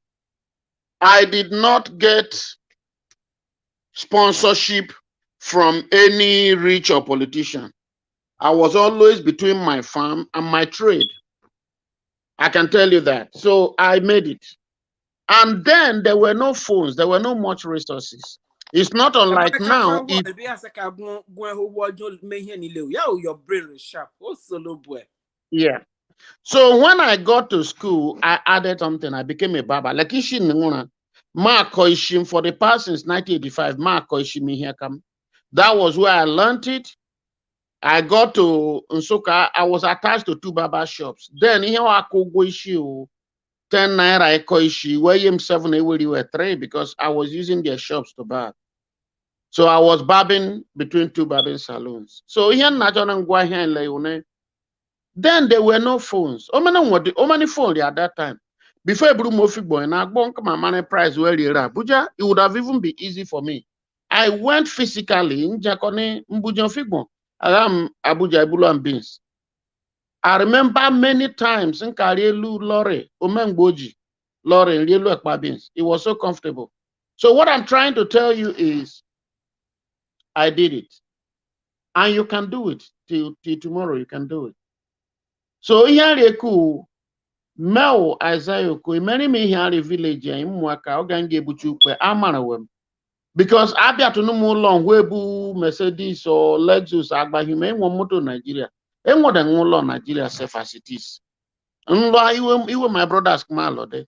I did not get sponsorship from any rich or politician. I was always between my farm and my trade. I can tell you that. So I made it. And then there were no phones, there were no much resources. It's not unlike now. Your brain is sharp. Yeah. So when I got to school, I added something. I became a barber. Like Ishin Mark Koishim for the past since 1985. Mark Koishim here come. That was where I learned it. I got to Nsuka. I was attached to 2 barber shops. Then here I could go issue 10 naira Koishi, where him 7 were 3 because I was using their shops to barb. So I was barbing between 2 barbing salons. So here in then there were no phones. How many phones at that time? Before I blew Mofi boy and I bought my money price where you are Abuja, it would have even been easy for me. I went physically in Jakone Mbujan Figbo. Aram Abuja Ibulu and Beans. I remember many times in Karielu Lorry, Omengboji, Lorry, Rielu Ekpa Beans. It was so comfortable. So what I'm trying to tell you is I did it. And you can do it till tomorrow, you can do it. So here cool Mel Isaiah ko many me here village in Mwaka ogange buchukwe amanawem because abia to no more long webu Mercedes or Lexus agbahime enwo moto Nigeria enwo de nwo Nigeria self as it is nlo iwe my brothers kuma lode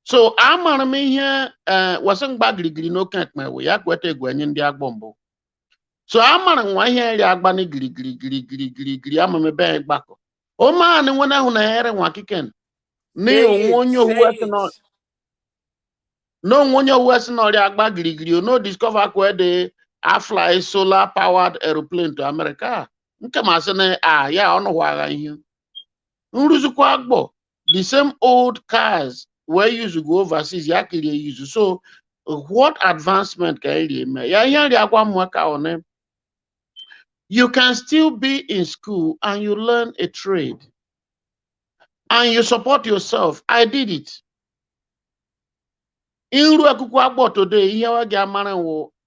so amara me here wasan gbagirigiri no kan me we ya kwete egwanyi ndi agbombo so amara nwa here ya agba ni girigiri amame be gbako o man wona hu na here nwa kiken ni onwonyo west no ri agba girigiri no discover where they fly solar powered aeroplane to America nke ma se na ya onu hwaga ihe nruzukwa agbo the same old cars where you used to go overseas ya kiri use so what advancement can you make ya here ri agwa mwaka one you can still be in school and you learn a trade and you support yourself. I did it. In Ruakukwa today, here I get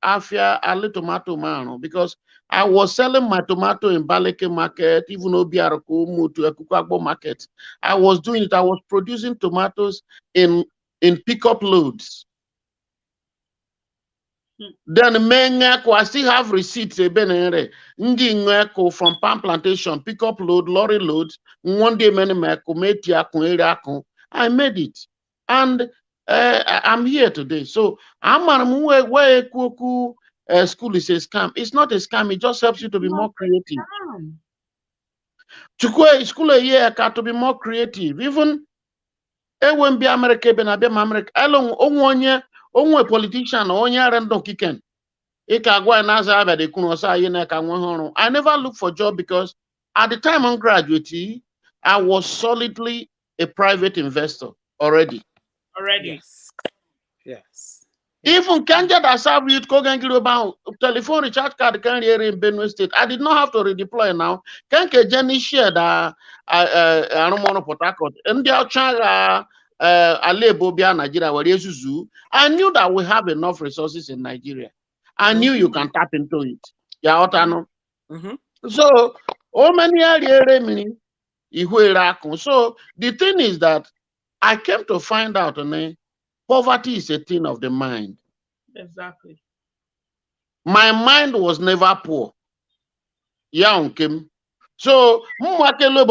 afia ali tomato man because I was selling my tomato in Baleke market, even Obiarako moved to Akukwa market. I was doing it. I was producing tomatoes in pickup loads. Then I still have receipts from palm plantation, pickup load, lorry loads. One day I made it. And I'm here today. So where school is a scam. It's not a scam, it just helps you to be more creative. School a year to be more creative. Even when be America, America, onwe politician onye random kicken. I never look for job because at the time I'm graduating, I was solidly a private investor already. Yes. Even Kanja that serve youth about telephone recharge card can here in Benue State. I did not have to redeploy now. Can Jenny share that I don't want to put and the child I knew that we have enough resources in Nigeria. I knew you can tap into it. So, many so the thing is that I came to find out poverty is a thing of the mind. Exactly. My mind was never poor. So, Nigeria.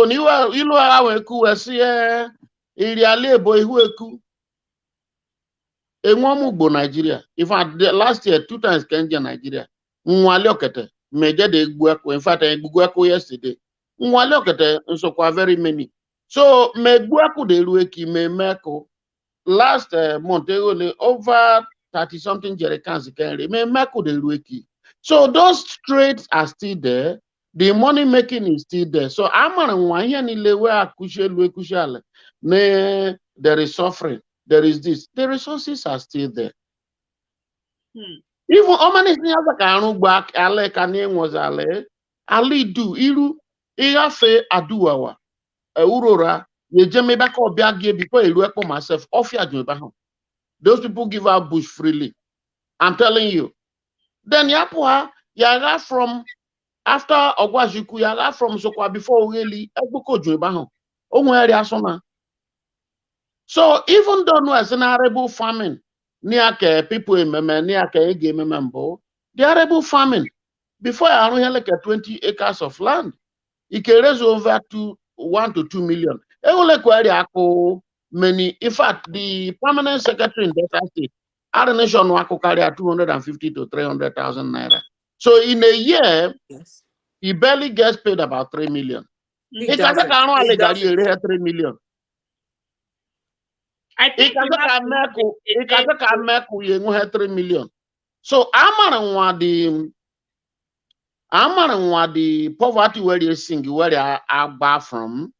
In fact, last year, 2 times Kenya, Nigeria. In fact, I yesterday. Very many. So, last month, over 30-something jerrycans. So, those trades are still there. The money making is still there. So, there is suffering. There is this. The resources are still there. Even back Ali do iru igafe aduawa urora yejeme back before I myself those people give out bush freely. I'm telling you. Then yapwa yaga from after Ogwajiku yaga from Sokwa before really ebuko jobaho. So even though no as an arable farming, near people in Meme, near game member, the arable farming. Before I only had like 20 acres of land, it can raise over to 1 to 2 million. Many, in fact, the permanent secretary in Delta State, our nation will carry 250 to 300,000 naira. So in a year, Yes. he barely gets paid about 3 million. He It doesn't. doesn't. 3 million. I think we have to look at it. 3 million. So I'm the poverty where you sing where I buy from.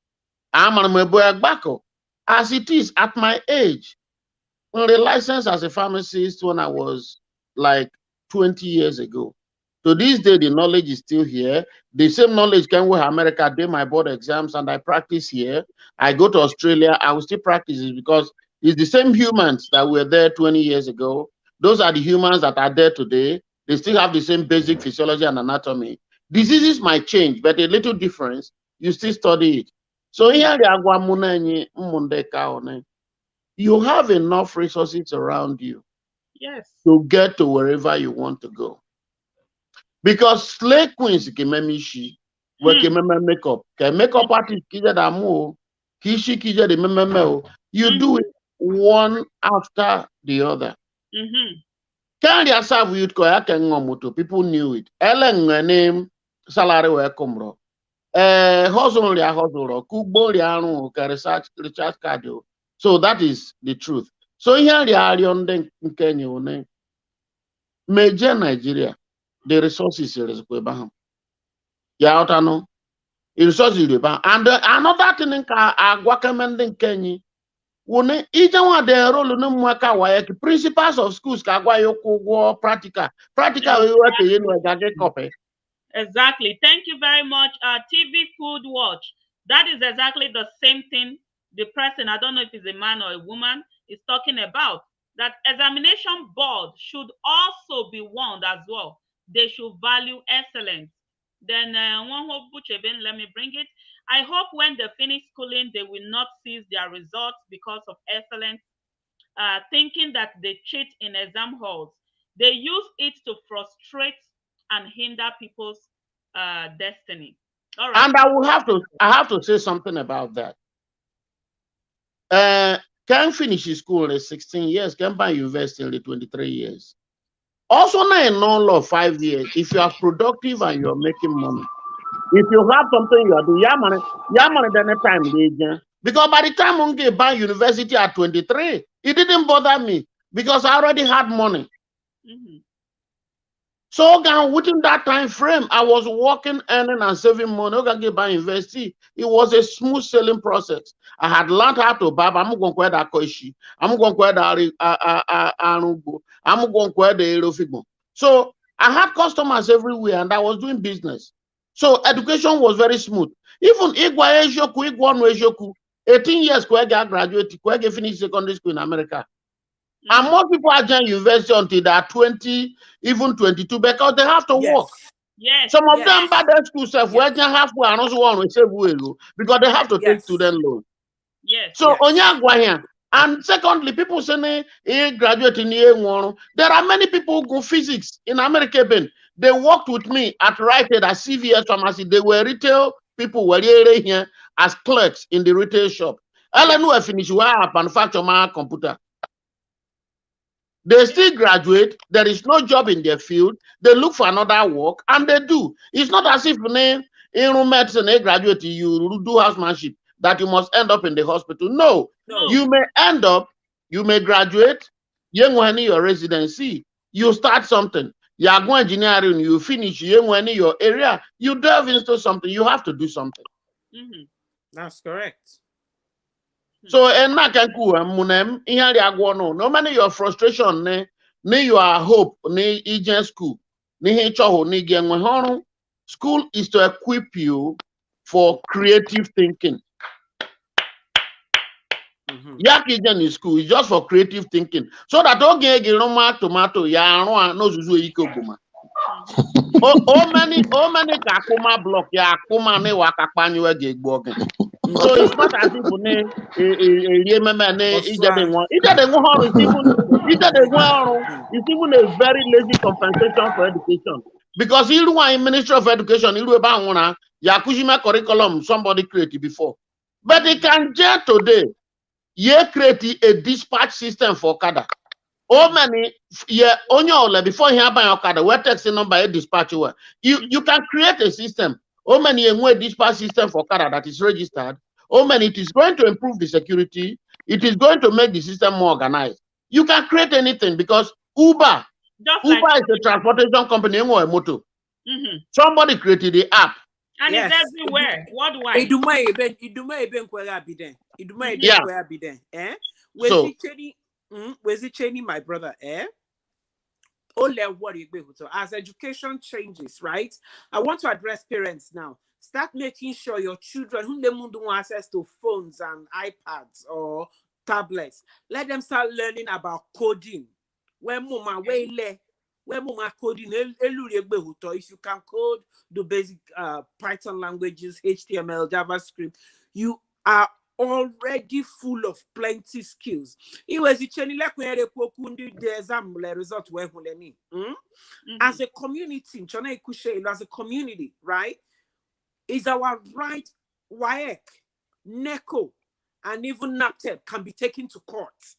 As it is at my age. When the license as a pharmacist when I was like 20 years ago. To this day, the knowledge is still here. The same knowledge came with America. I did my board exams and I practice here. I go to Australia. I will still practice it because it's the same humans that were there 20 years ago. Those are the humans that are there today. They still have the same basic physiology and anatomy. Diseases might change, but a little difference, you still study it. So here you have enough resources around you. Yes. To get to wherever you want to go. Because slave queens can makeup. Can makeup artist you do it one after the other. Can yourself you people knew it. Ellen name salary welcome. Hustle research cardio. So that is the truth. So here they are on the Kenya. Major Nigeria, the resources is the resources and another thing in Kenya. Each one the role no mwaka principals of schools practical copy. Exactly. Thank you very much. TV Food Watch. That is exactly the same thing the person, I don't know if it's a man or a woman, is talking about. That examination board should also be warned as well. They should value excellence. Then let me bring it. I hope when they finish schooling, they will not seize their results because of excellence, thinking that they cheat in exam halls. They use it to frustrate and hinder people's destiny. All right. And I have to say something about that. Can finish his school in 16 years, can buy university in 23 years. Also, now in non-law 5 years, if you are productive and you're making money, if you have something you are doing, money than a time. Because by the time I get by university at 23, it didn't bother me because I already had money. So within that time frame, I was working, earning, and saving money. Get by university. It was a smooth sailing process. I had learned how to buy. I'm going to that koishi. I'm going to arugo. I'm going to the erofigmo. So I had customers everywhere, and I was doing business. So education was very smooth. Even Igwa Ejoku, 18 years, I graduated, I finished secondary school in America. And most people are joining university until they are 20, even 22, because they have to work. Yes. Some of them by their school self, halfway and also one because they have to take student loan. Yes. So Onyagwa, and secondly, people say graduate in year one. There are many people who go physics in America. They worked with me at Rite Aid at CVS pharmacy. They were retail people were here as clerks in the retail shop. I finish where I manufacture my computer. They still graduate. There is no job in their field. They look for another work, and they do. It's not as if in medicine, they graduate, you do housemanship, that you must end up in the hospital. No. You may end up, you may graduate, your residency, you start something. You are going engineering, you finish, your area, you delve into something, you have to do something. That's correct. So and no matter your frustration, ne your hope, ne agent school, school is to equip you for creative thinking. Agent in school is just for creative thinking. So that tomato many kakuma block ya kuma ne wakapanyu. So it's not as if it's even a very lazy compensation for education. Because you want Ministry of Education, you about Yakushima curriculum somebody created before. But they can get today, you create a dispatch system for Okada. Oh many on your before you have Okada, where text number a dispatch you can create a system. Oh many dispatch system for Okada that is registered. Oh many it is going to improve the security, it is going to make the system more organized. You can create anything because Uber is a transportation company or a motor. Somebody created the app. And yes. It's everywhere. Worldwide. Where's it changing, my brother? As education changes, right? I want to address parents now. Start making sure your children who don't have access to phones and iPads or tablets, let them start learning about coding. When mama coding, if you can code the basic Python languages, HTML, JavaScript, you are already full of plenty skills. As a community, as a community, right? Is our right WAEC, NECO, and even NAPTEP can be taken to court.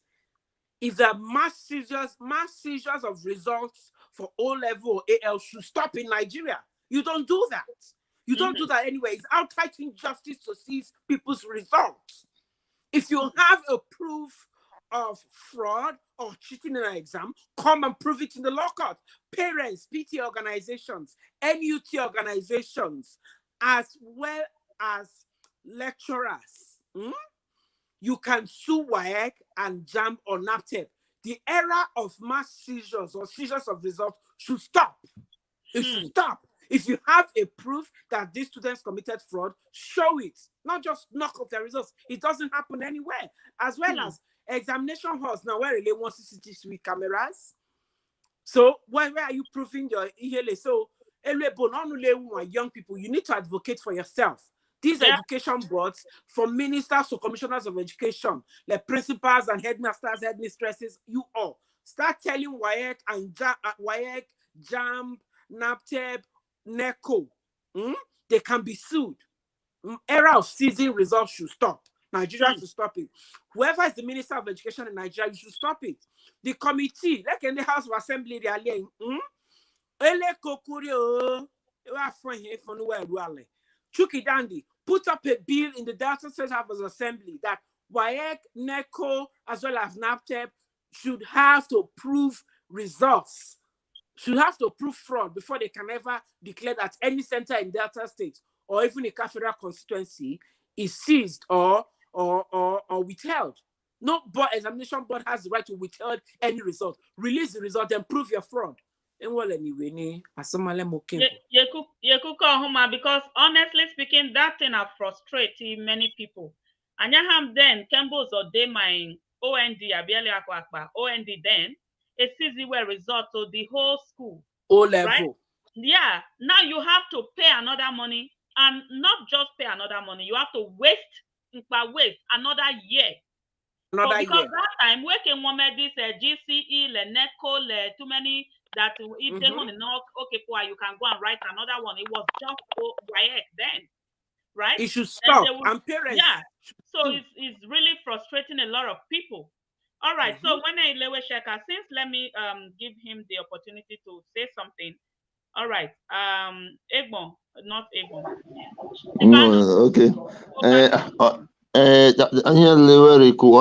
If the mass seizures of results for O-level AL should stop in Nigeria. You don't do that. You don't do that anyway. It's outright injustice to seize people's results. If you have a proof of fraud or cheating in an exam, come and prove it in the law court. Parents, PT organizations, NUT organizations, as well as lecturers. You can sue WAEC and JAMB or NAPTEP. The era of mass seizures or seizures of results should stop. It should stop. If you have a proof that these students committed fraud, show it. Not just knock off their results. It doesn't happen anywhere. As well as examination halls. Now, where they want CCTV cameras. So, where are you proving your ELA? So, young people, you need to advocate for yourself. These education boards, from ministers to commissioners of education, like principals and headmasters, headmistresses, you all start telling WAEC and WAEC, JAMB, NAPTEP, NECO, they can be sued. Era of seizing results should stop. Nigeria should stop it. Whoever is the Minister of Education in Nigeria, you should stop it. The committee, like in the House of Assembly, they are laying. Chuki Dandy, put up a bill in the Delta State House of Assembly that WAEC, NECO, as well as NAPTEP should have to prove results, should have to prove fraud before they can ever declare that any center in Delta State or even a federal constituency is seized or withheld. No examination board has the right to withhold any result. Release the result and prove your fraud. And well, anyway, because honestly speaking, that thing are frustrating many people. And then Kembos or they my OND OND then a CZ result to the whole school. O-level. Right? Yeah. Now you have to pay another money, and not just pay another money. You have to waste another year. Because that time working woman this GCE, NECO, too many that if they want to know, okay, you can go and write another one. It was just WAEC then, right? It should stop. And parents. Yeah. So it's really frustrating a lot of people. All right. So when I Lewe Sheka, since let me give him the opportunity to say something. All right. Egbon, not Egbon. Okay.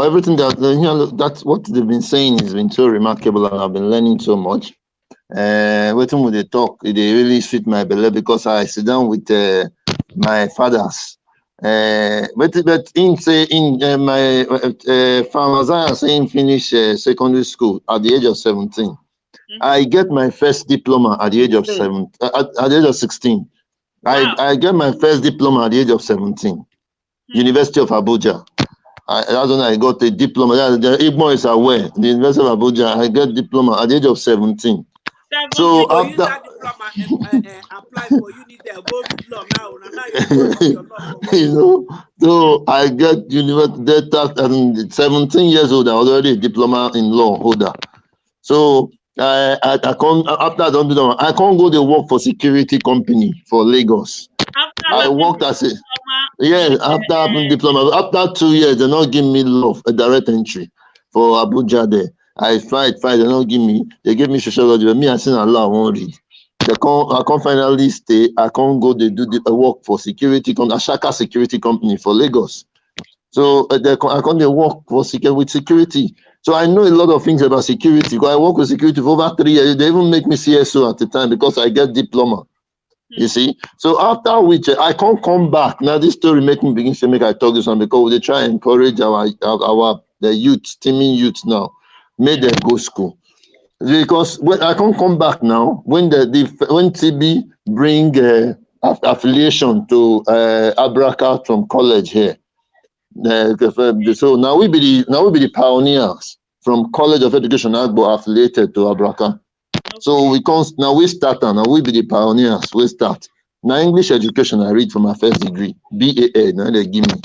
Everything that's what they've been saying has been so remarkable, and I've been learning so much. Waiting with the talk, they really fit my belly because I sit down with my fathers. But in my farmers, I saying finish secondary school at the age of 17. I get my first diploma at the age of 7. At the age of 16. Wow. I get my first diploma at the age of 17. University of Abuja. That's when I got a diploma. The Igbo is aware. The University of Abuja. I get diploma at the age of 17. So after diploma and apply for Unidel. Go read law now. Now you go your law for You know, so I get university that and 17 years old. I already a diploma in law holder. So I can't after I don't do that. I can't go to work for security company for Lagos. I worked as a after having diploma. After 2 years, they not give me law a direct entry for Abuja there. I fight, they don't give me. They gave me sociology, but me I seen Allah I won't read. I can't finally stay. I can't go to do the work for security company, Ashaka security company for Lagos. So I can't work for with security. So I know a lot of things about security. Because I work with security for over 3 years. They even make me CSO at the time because I get diploma. You see, so after which I can't come back. Now this story make me begin to make I talk this one because they try and encourage the youth, steaming youth now, make them go school. Because when I can't come back now, when when TB bring affiliation to Abraka from college here. So now we be the pioneers from College of Education Agbo affiliated to Abraka. So we start and now we be the pioneers. We start now English education. I read for my first degree, BAA. Now they give me.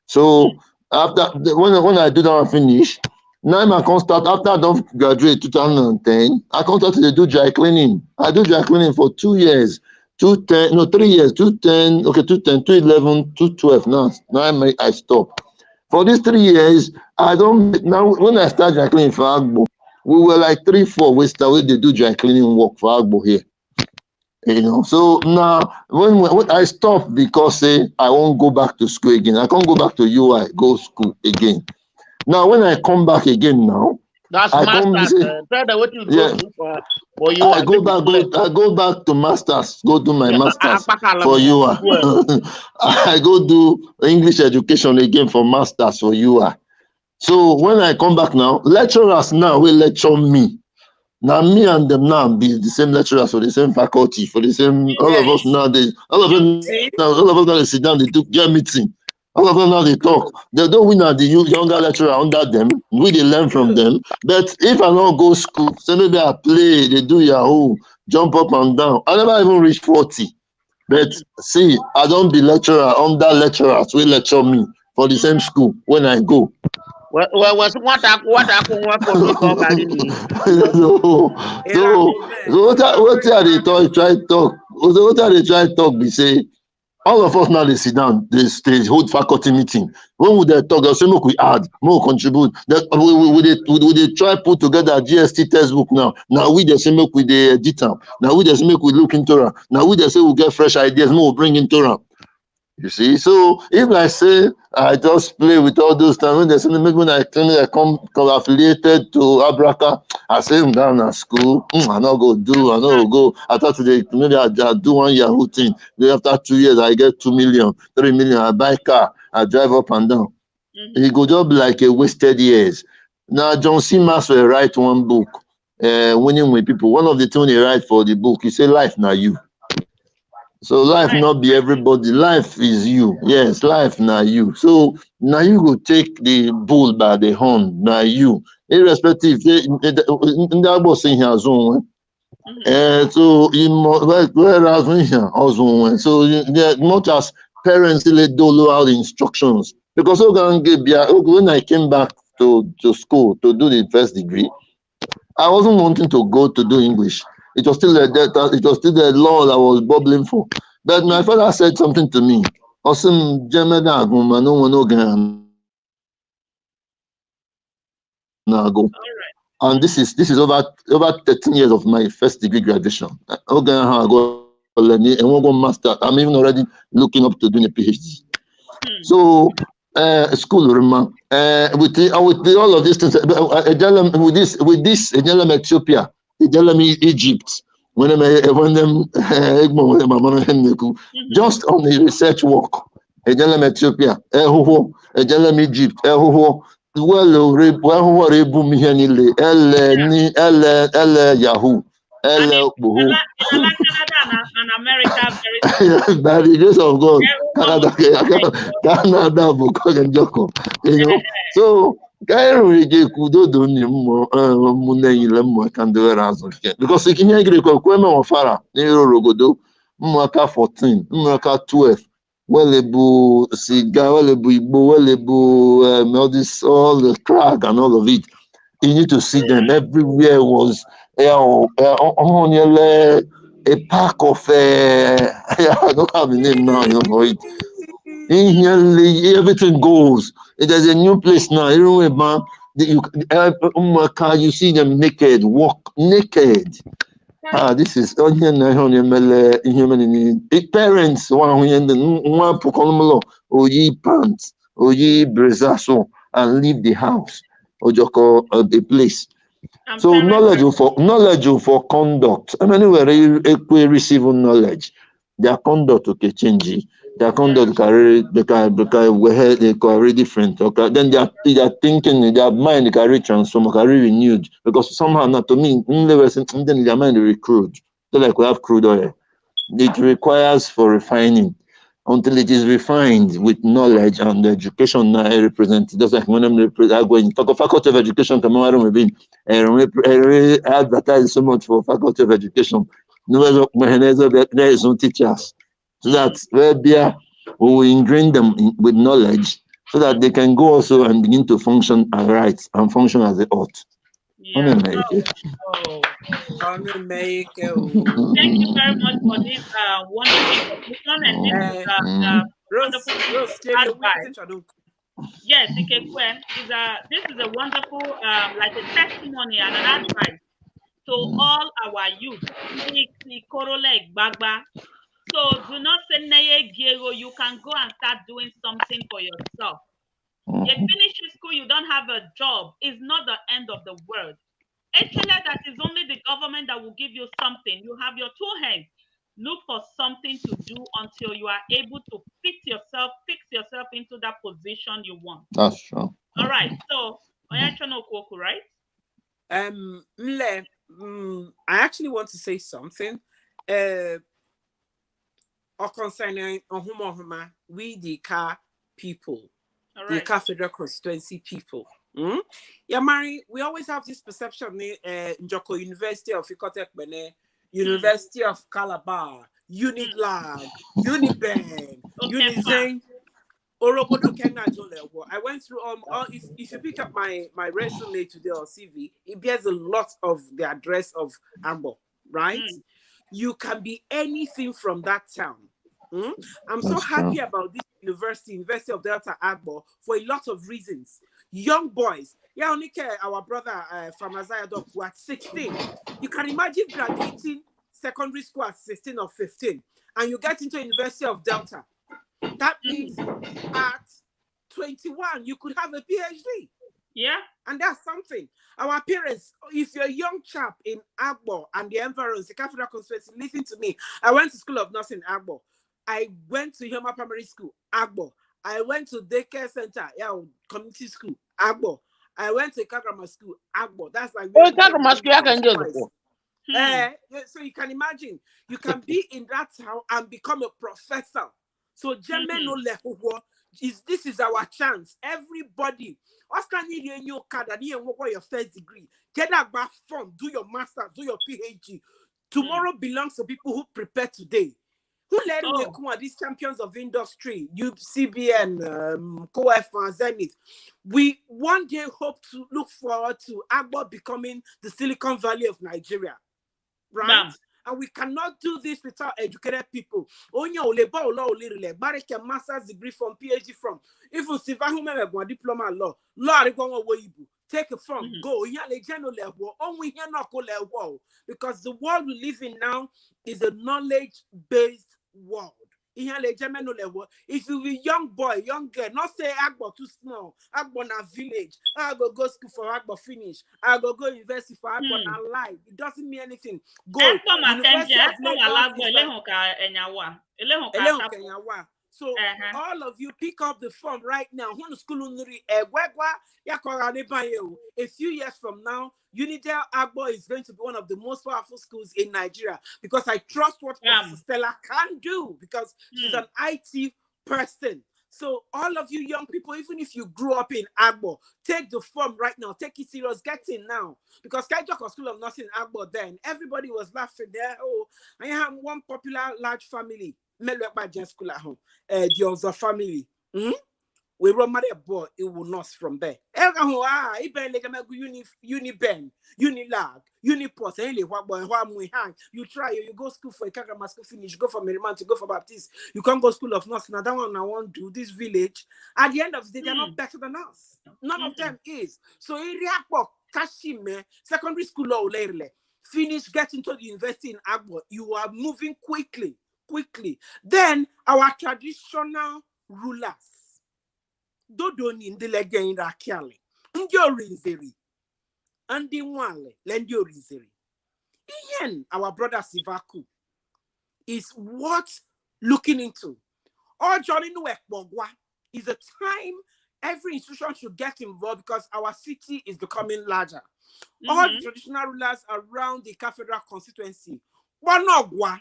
So after when I do that and finish, now I can start after I don't graduate 2010. I can start to do dry cleaning. I do dry cleaning for 2 years. 3 years. 2010. Okay, 2010, 2011, 2012. Now I stop. For these 3 years, I don't. Now when I start dry cleaning for Agbo. We were like 3-4 we started to do dry cleaning work for Agbo here. You know, so now when I stopped because I won't go back to school again. I can't go back to UI, go school again. Now when I come back again now, that's I masters. I go back to masters, go do my masters for UI. I go do English education again for masters for UI. So when I come back now, lecturers now will lecture me. Now me and them now be the same lecturers for the same faculty, for the same all of us now all of us now they sit down, they do their meeting. All of them now they talk. They don't win at the younger lecturer under them. We they learn from them. But if I don't go school, so maybe I play, they do Yahoo, jump up and down. I never even reach 40. But see, I don't be lecturer under lecturers will lecture me for the same school when I go. What what are they try talk be say all of us now they sit down, they hold faculty meeting. When would they talk? They'll say, we add, more contribute. That we try put together GST textbook now. Now we just say we the edit them. Now we just we look into it. Now we just say we get fresh ideas, more bring into it. You see, so if I say I just play with all those times, when they say maybe when I come affiliated to Abraka, I say I'm down at school. I not go. I thought today maybe I do one Yahoo thing. Then after 2 years, I get 2 million, 3 million. I buy car, I drive up and down. It go just be like a wasted years. Now John C. Maxwell write one book, Winning with People. One of the things he write for the book, he say life now you. So life not be everybody. Life is you. Yes, life now you. So now you go take the bull by the horn. Now you, irrespective. That was saying here zone. So whereas when here also so much as parents they dole out the instructions because when I came back to school to do the first degree, I wasn't wanting to go to do English. It was still the law that I was bubbling for. But my father said something to me. Awesome, and this is over 13 years of my first degree graduation. I go and go master. I'm even already looking up to doing a PhD. So school with all of these things with this Ethiopia. Egypt, when them just on the research work, Ethiopia, Egypt, Yahoo, and America, by the grace of God, Canada, you know. So Gairo ege kudo do ni mo muneyile mo kandere azo ke because ikinye gire ko kweme wafara ni rogodo mo ka 14 mo ka 12 wele bu cigar wele bu igbo wele bu all this all the crack and all of it you need to see them everywhere was a pack of I don't have the name now, you know, for it. In here, everything goes. There's a new place now. You remember, you see them naked, walk naked. This is parents. One oyi pants, oyi brezazo, and leave the house. Ojoko a place. So knowledge for conduct. I mean, anywhere they receive knowledge, their conduct okay change. Their conduct they carry different. Okay, then their thinking, their mind carry transform, carry renewed because somehow not to me, then their mind recrude. So like we have crude oil, it requires for refining until it is refined with knowledge and education now represented. Just like when I'm going talk of faculty of education, come on, maybe advertise so much for faculty of education. No, there is no teachers, so that we will ingrain them with knowledge, so that they can go also and begin to function as right and function as they ought. Yeah. Oh. Thank you very much for this wonderful information and this is wonderful advice. Yes, Ikekwe this is a wonderful like a testimony and an advice to all our youth. So do not say Neye Giero, you can go and start doing something for yourself. You finish school, you don't have a job, it's not the end of the world. Actually, that is only the government that will give you something. You have your two hands. Look for something to do until you are able to fix yourself into that position you want. That's true. All right. So, Oyachano Kwoku, right? I actually want to say something. Concerning we the car people, the car federal constituency people. Yeah, Mary, we always have this perception Njoko University of Ikotek Bene, University of Calabar, Unilag, Uniben, Unizen, Orogodo Kenya Jolewo. I went through all if you pick up my resume today or CV, it bears a lot of the address of Agbo, right? You can be anything from that town. I'm so happy about this University of Delta Agbo, for a lot of reasons. Young boys, only care our brother from Azayadok who at 16. You can imagine graduating secondary school at 16 or 15, and you get into University of Delta. That means at 21, you could have a PhD. Yeah. And that's something. Our parents, if you're a young chap in Agbo and the environs, the Catholic constituency, listen to me. I went to School of Nursing Agbo. I went to Yoma Primary School, Agbo. I went to daycare center, community school, Agbo. I went to Kagrama School, Agbo. That's like Kagrama School, I can do it. So you can imagine, you can be in that town and become a professor. So this is our chance. Everybody, Oscar need a new card and you work your first degree. Get that back form, do your master's, do your PhD. Tomorrow belongs to people who prepare today. Who led these champions of industry, CBN, COF, and Zenith? We one day hope to look forward to Agbo becoming the Silicon Valley of Nigeria, right? And we cannot do this without educated people. Master's degree from PhD from. If you see a diploma law, take it from go. Because the world we live in now is a knowledge-based world. If you be young boy, young girl, not say Agbo too small, Agbo na village, I go school for Agbo finish, I go university for Agbo na life. It doesn't mean anything. Go. So all of you pick up the form right now. A few years from now, Unidel Agbo is going to be one of the most powerful schools in Nigeria, because I trust what Stella can do, because she's an IT person. So all of you young people, even if you grew up in Agbo, take the form right now. Take it serious. Get in now. Because Kaijoko School of Nursing in Agbo then, everybody was laughing there. Oh, I have one popular large family. Melwekba School at home. The other family. We run my boy, it will not from there. Uni-Ben, Unilag, Uniport, you try, you go school for a Kagama school finish, you go for Merriman to go for Baptist, you can't go school of nursing. Now that one I want to do this village. At the end of the day, they're not better than us. None of them is. So Kashime, secondary school or later, finish, get into the university in Agbo. You are moving quickly. Then our traditional rulers. Dodo ni ndilege irakiale. Ndio rizeri. Andi mwale. Lendio rizeri. Iyen, our brother Sivaku, is worth looking into. All Johnny Nwekbogwa is a time every institution should get involved because our city is becoming larger. All the traditional rulers around the cathedral constituency. Wanogwa.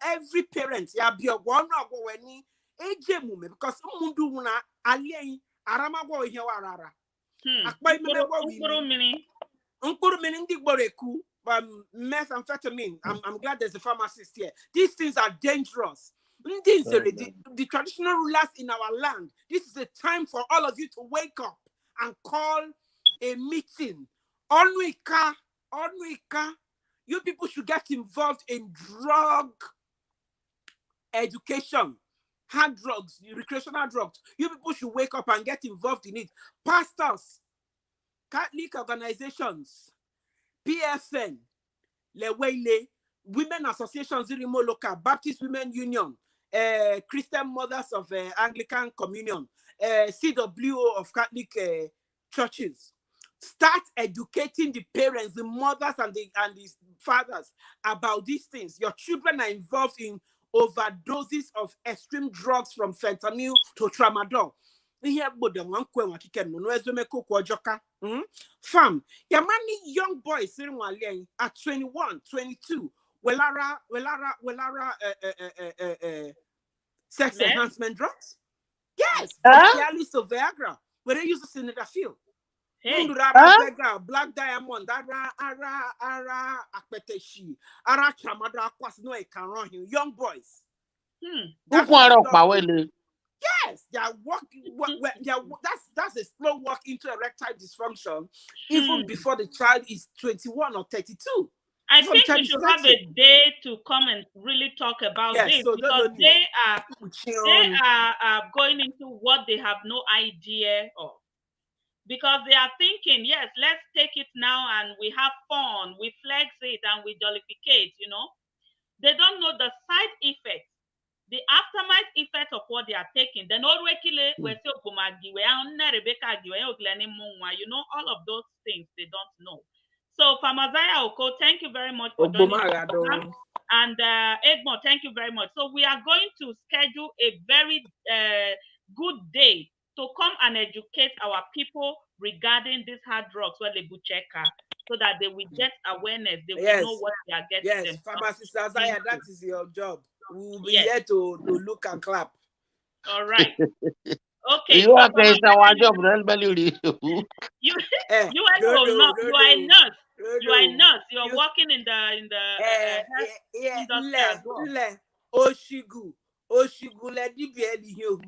Every parent, ya biogwa wanogwa weni. Because mundu una alien aramago ihe warara akpai methamphetamine. I'm glad there's a pharmacist here. These things are dangerous. The traditional rulers in our land, this is a time for all of you to wake up and call a meeting. Onwika, you people should get involved in drug education. Hard drugs, recreational drugs. You people should wake up and get involved in it. Pastors, Catholic organizations, PFN, Lewele, women associations, Irimo Local, Baptist Women Union, Christian Mothers of Anglican Communion, CWO of Catholic churches. Start educating the parents, the mothers, and the fathers about these things. Your children are involved in overdoses of extreme drugs from fentanyl to tramadol. Fam, your many young boys at 21, 22, welara sex enhancement drugs. Yes, specialist of Viagra. Where they use this in the field. Black diamond, ara akpeteshi, ara tramadol akwas no can run him. Young boys. Yes, they are walking. That's a slow walk into erectile dysfunction, even before the child is 21 or 32. I think we should have a day to come and really talk about this, so because they are going into what they have no idea of. Because they are thinking, yes, let's take it now and we have fun, we flex it and we jollificate, you know. They don't know the side effects, the aftermath effect of what they are taking. Then all you know, all of those things they don't know. So Famazaya Oko, thank you very much for joining us. And Egmo, thank you very much. So we are going to schedule a very good day to come and educate our people regarding these hard drugs where they bucheka, so that they will get awareness, they will know what they are getting. Yes, Pharmacist Isaiah, that is your job. We will be here to look and clap. All right. Okay. You are our job, you are not. You are a nurse. You are a nurse. You are working in the industry as well. Oshigu le dibieli yo.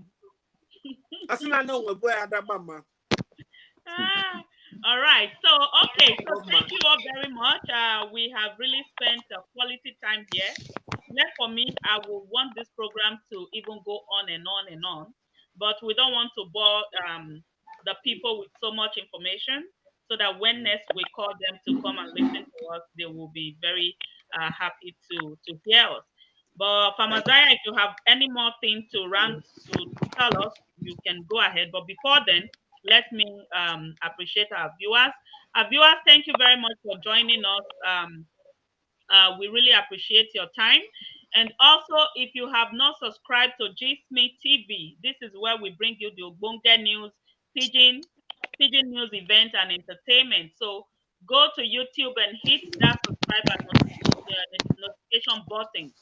Asina no we boy adamama. All right. So okay. So thank you all very much. We have really spent a quality time here. Left for me, I will want this program to even go on and on and on, but we don't want to bore the people with so much information, so that when next we call them to come and listen to us, they will be very happy to hear us. But Famazaya, if you have any more things to tell us, you can go ahead. But before then, let me appreciate our viewers. Our viewers, thank you very much for joining us. We really appreciate your time. And also, if you have not subscribed to GSME TV, this is where we bring you the Ogbonge news, Pidgin news, event, and entertainment. So go to YouTube and hit that subscribe and notification button.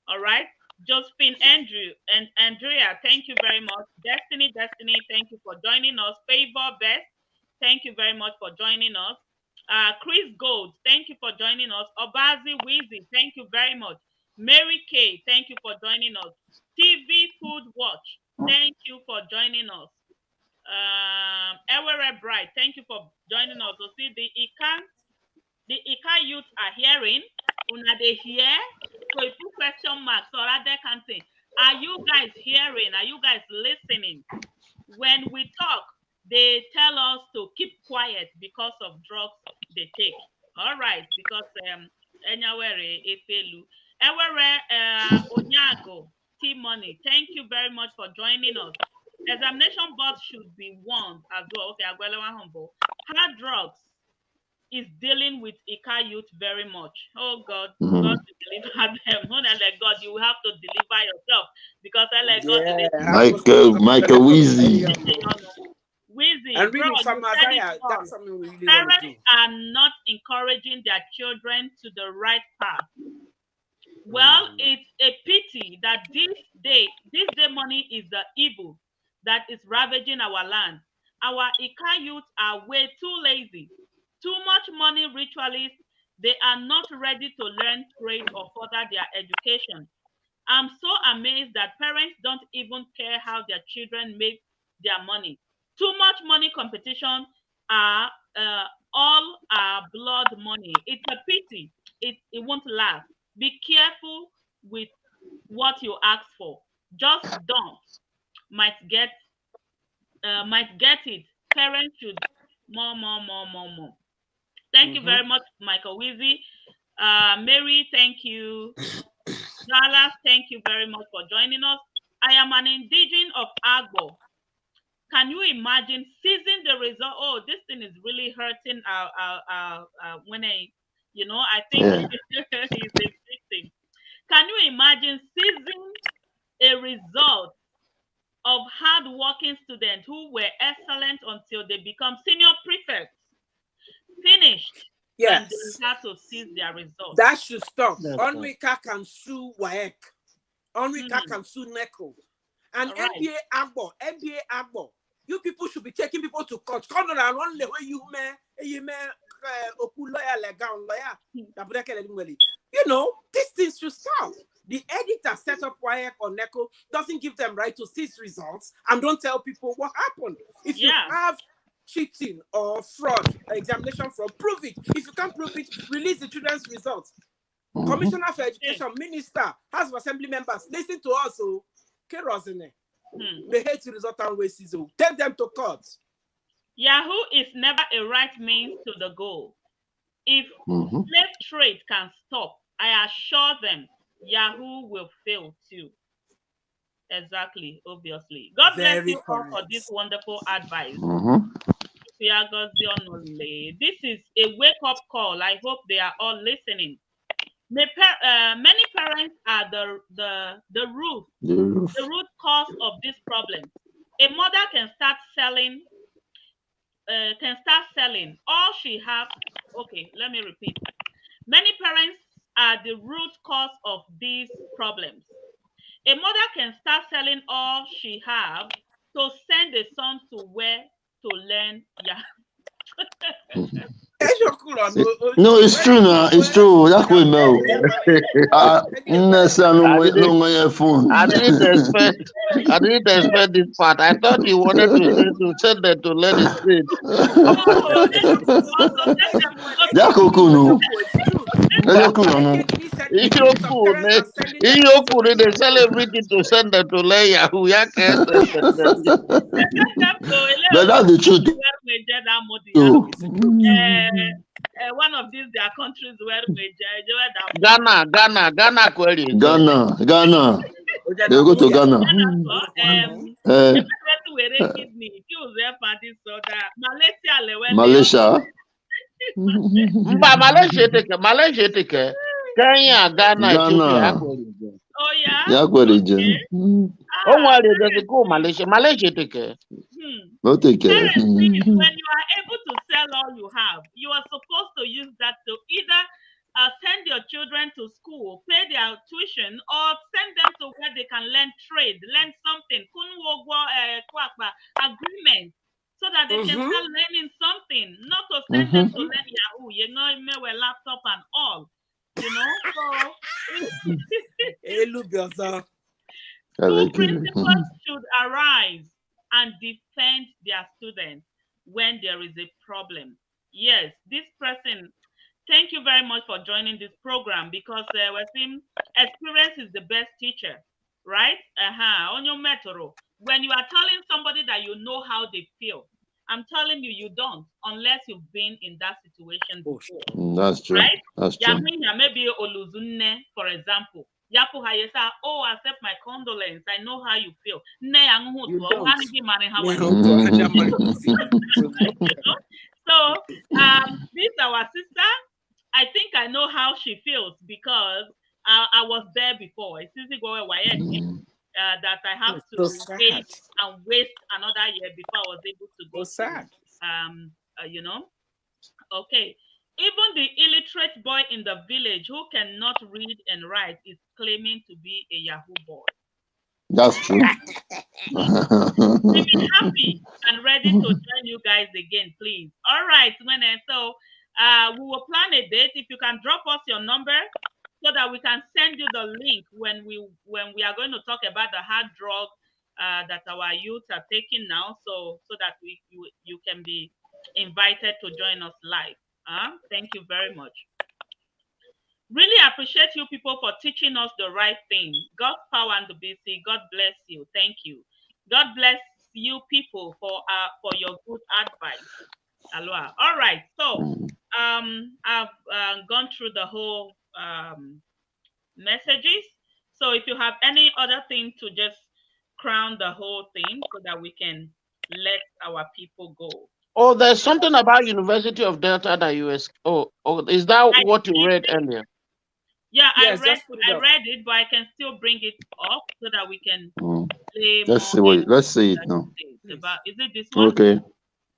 All right. Josephine Andrew and Andrea, thank you very much. Destiny, thank you for joining us. Favor Best, thank you very much for joining us. Chris Gold, thank you for joining us. Obazi Weezy, thank you very much. Mary Kay, thank you for joining us. TV Food Watch, thank you for joining us. Ewere Bright, thank you for joining us. So see the Ika youth are hearing. Una they hear? So if you question marks or other can say, are you guys hearing? Are you guys listening? When we talk, they tell us to keep quiet because of drugs they take. All right, because Enyawere Efelu. Ewere Onyago T-Money, thank you very much for joining us. Examination board should be warned as well. Okay, Agwelewa Humble. Hard drugs is dealing with Ika youth very much. Oh God, God to deliver them. Not like God, you have to deliver yourself because I like God. Michael Weezy. Weezy, And bro, reading from you said it Isaiah, all. that's something we really want to Parents do. are not encouraging their children to the right path. Well, it's a pity that this day money is the evil that is ravaging our land. Our Ika youth are way too lazy. Too much money ritualists. They are not ready to learn trade or further their education. I'm so amazed that parents don't even care how their children make their money. Too much money competition are all our blood money. It's a pity. It won't last. Be careful with what you ask for. Just don't. Might get it. Parents should more. Thank you very much, Michael Weezy. Mary, thank you. Dallas, thank you very much for joining us. I am an indigene of Agbo. Can you imagine seizing the result? Oh, this thing is really hurting when I think he's a victim. Can you imagine seizing a result of hard-working students who were excellent until they become senior prefects? Finished. Yes. And they have to seize their results. That should stop. Onwika can sue WAEC. Onwika can sue NECO. And NBA Agbo. You people should be taking people to court. Come on and run the way you these things should stop. The editor set up WAEC or NECO doesn't give them right to seize results and don't tell people what happened. If you have cheating or fraud, examination fraud, prove it. If you can't prove it, release the children's results. Commissioner for Education, Minister, House of Assembly members, listen to us. They hate the result and waste. Take them to court. Yahoo is never a right means to the goal. If slave trade can stop, I assure them Yahoo will fail too. Exactly, obviously. God bless you all for this wonderful advice. This is a wake-up call. I hope they are all listening. Many parents are the root cause of this problem. A mother can start selling all she has. Okay, let me repeat. Many parents are the root cause of these problems. A mother can start selling all she has to send a son to where to learn. No, it's true now. It's true. That way, Mel. I didn't expect this part. I thought you wanted to send them to learn it straight. They sell everything to send them to learn Yahoo. But that's the truth. One of these their countries where Ghana. They go to Ghana. Malaysia. Malaysia. Kenya, Ghana. Oh yeah. Oh, well, there's a go Malaysia. No take care. When you are able to sell all you have, you are supposed to use that to either send your children to school, pay their tuition, or send them to where they can learn trade, learn something, agreement, so that they can start learning something, not to send them to learn Yahoo, you know, email with laptop and all, you know. So school principals should arise and defend their students when there is a problem. Yes, this person, thank you very much for joining this program, because we think experience is the best teacher, right? On your metro, when you are telling somebody that you know how they feel, I'm telling you, you don't, unless you've been in that situation before. That's true. Right? That's true. Maybe Oluzunne, for example. Yapu Hayesa, oh, accept my condolence. I know how you feel. You don't. So, this our sister. I think I know how she feels, because I was there before. It's easy going that I have to wait and waste another year before I was able to go to, you know. Okay. Even the illiterate boy in the village who cannot read and write is claiming to be a Yahoo boy. That's true. We'll be happy and ready to join you guys again, please. All right, so we will plan a date. If you can drop us your number so that we can send you the link when we are going to talk about the hard drug that our youth are taking now, so that you can be invited to join us live. Thank you very much. Really appreciate you people for teaching us the right thing. God's power and the BC. God bless you. Thank you. God bless you people for your good advice. Aloha. All right. So I've gone through the whole messages. So if you have any other thing to just crown the whole thing so that we can let our people go. Oh, there's something about University of Delta that you is that what you read earlier? Yeah, I read it, but I can still bring it up so that we can play let's more. Let's see it now. Is it this one? Okay.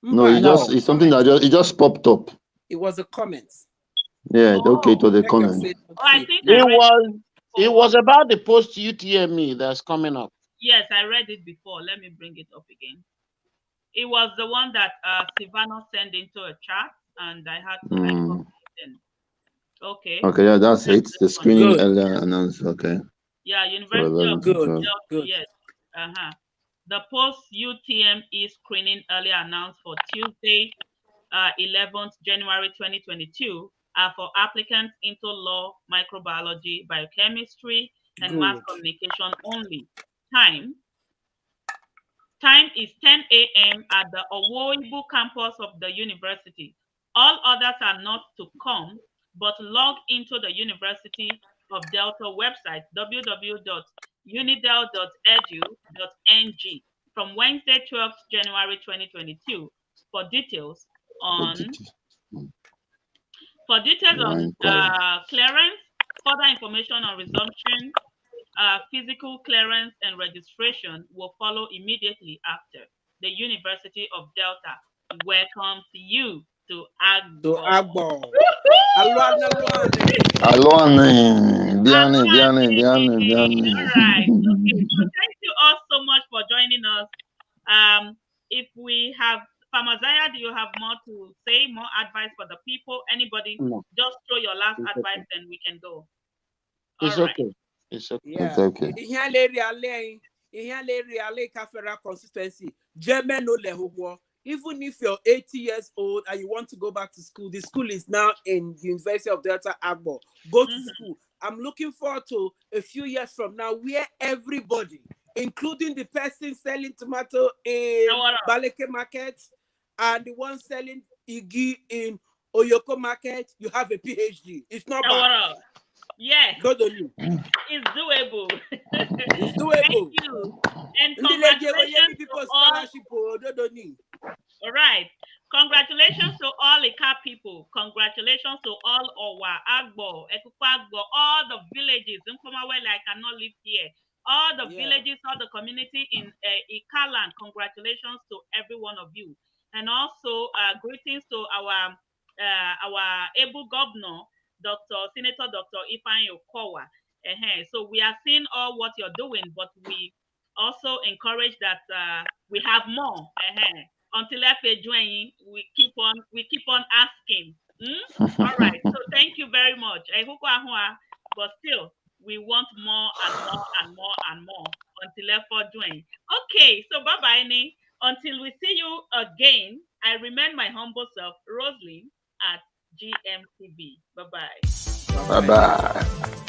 No, it's something that it just popped up. It was a comment. Yeah, okay, it was a comment. I think it was about the post UTME that's coming up. Yes, I read it before. Let me bring it up again. It was the one that Silvano sent into a chat, and I had to copy it in. Okay. Okay, yeah, that's it. The screening earlier announced. Okay. Yeah, University of Good. Yes. The post UTME screening earlier announced for Tuesday, 11th January 2022, for applicants into law, microbiology, biochemistry, and mass communication only. Time is 10 a.m. at the Owoibu campus of the university. All others are not to come, but log into the University of Delta website, www.unidel.edu.ng, from Wednesday, 12th January 2022, for details on clearance, further information on resumption, physical clearance and registration will follow immediately after. The University of Delta welcomes you to Agbo. Biane. All right. Okay. So thank you all so much for joining us. If we have Famazaya, do you have more to say, more advice for the people? Anybody? No. Just throw your last advice and we can go. It's all right. Okay. It's okay. Yeah. It's okay. Consistency. Even if you're 80 years old and you want to go back to school, the school is now in University of Delta Agbo. Go to school. I'm looking forward to a few years from now where everybody, including the person selling tomato in Baleke Market and the one selling Igi in Oyoko Market, you have a PhD. It's not bad. Yes. God on you. It's doable. It's doable. Thank you. And congratulations to all. All right. Congratulations to all Ika people. Congratulations to all Owa, Agbo, Ekupagbo, all the villages. I cannot live here. All the villages, all the community in Ika land. Congratulations to every one of you. And also greetings to our able governor, Senator Dr. Ifeanyi Okowa. So we are seeing all what you're doing, but we also encourage that we have more. Until we keep on asking. All right. So thank you very much. But still, we want more and more and more and more until Okay. So bye bye. Until we see you again, I remain my humble self, Roslyn at GMTV. Bye bye. Bye bye.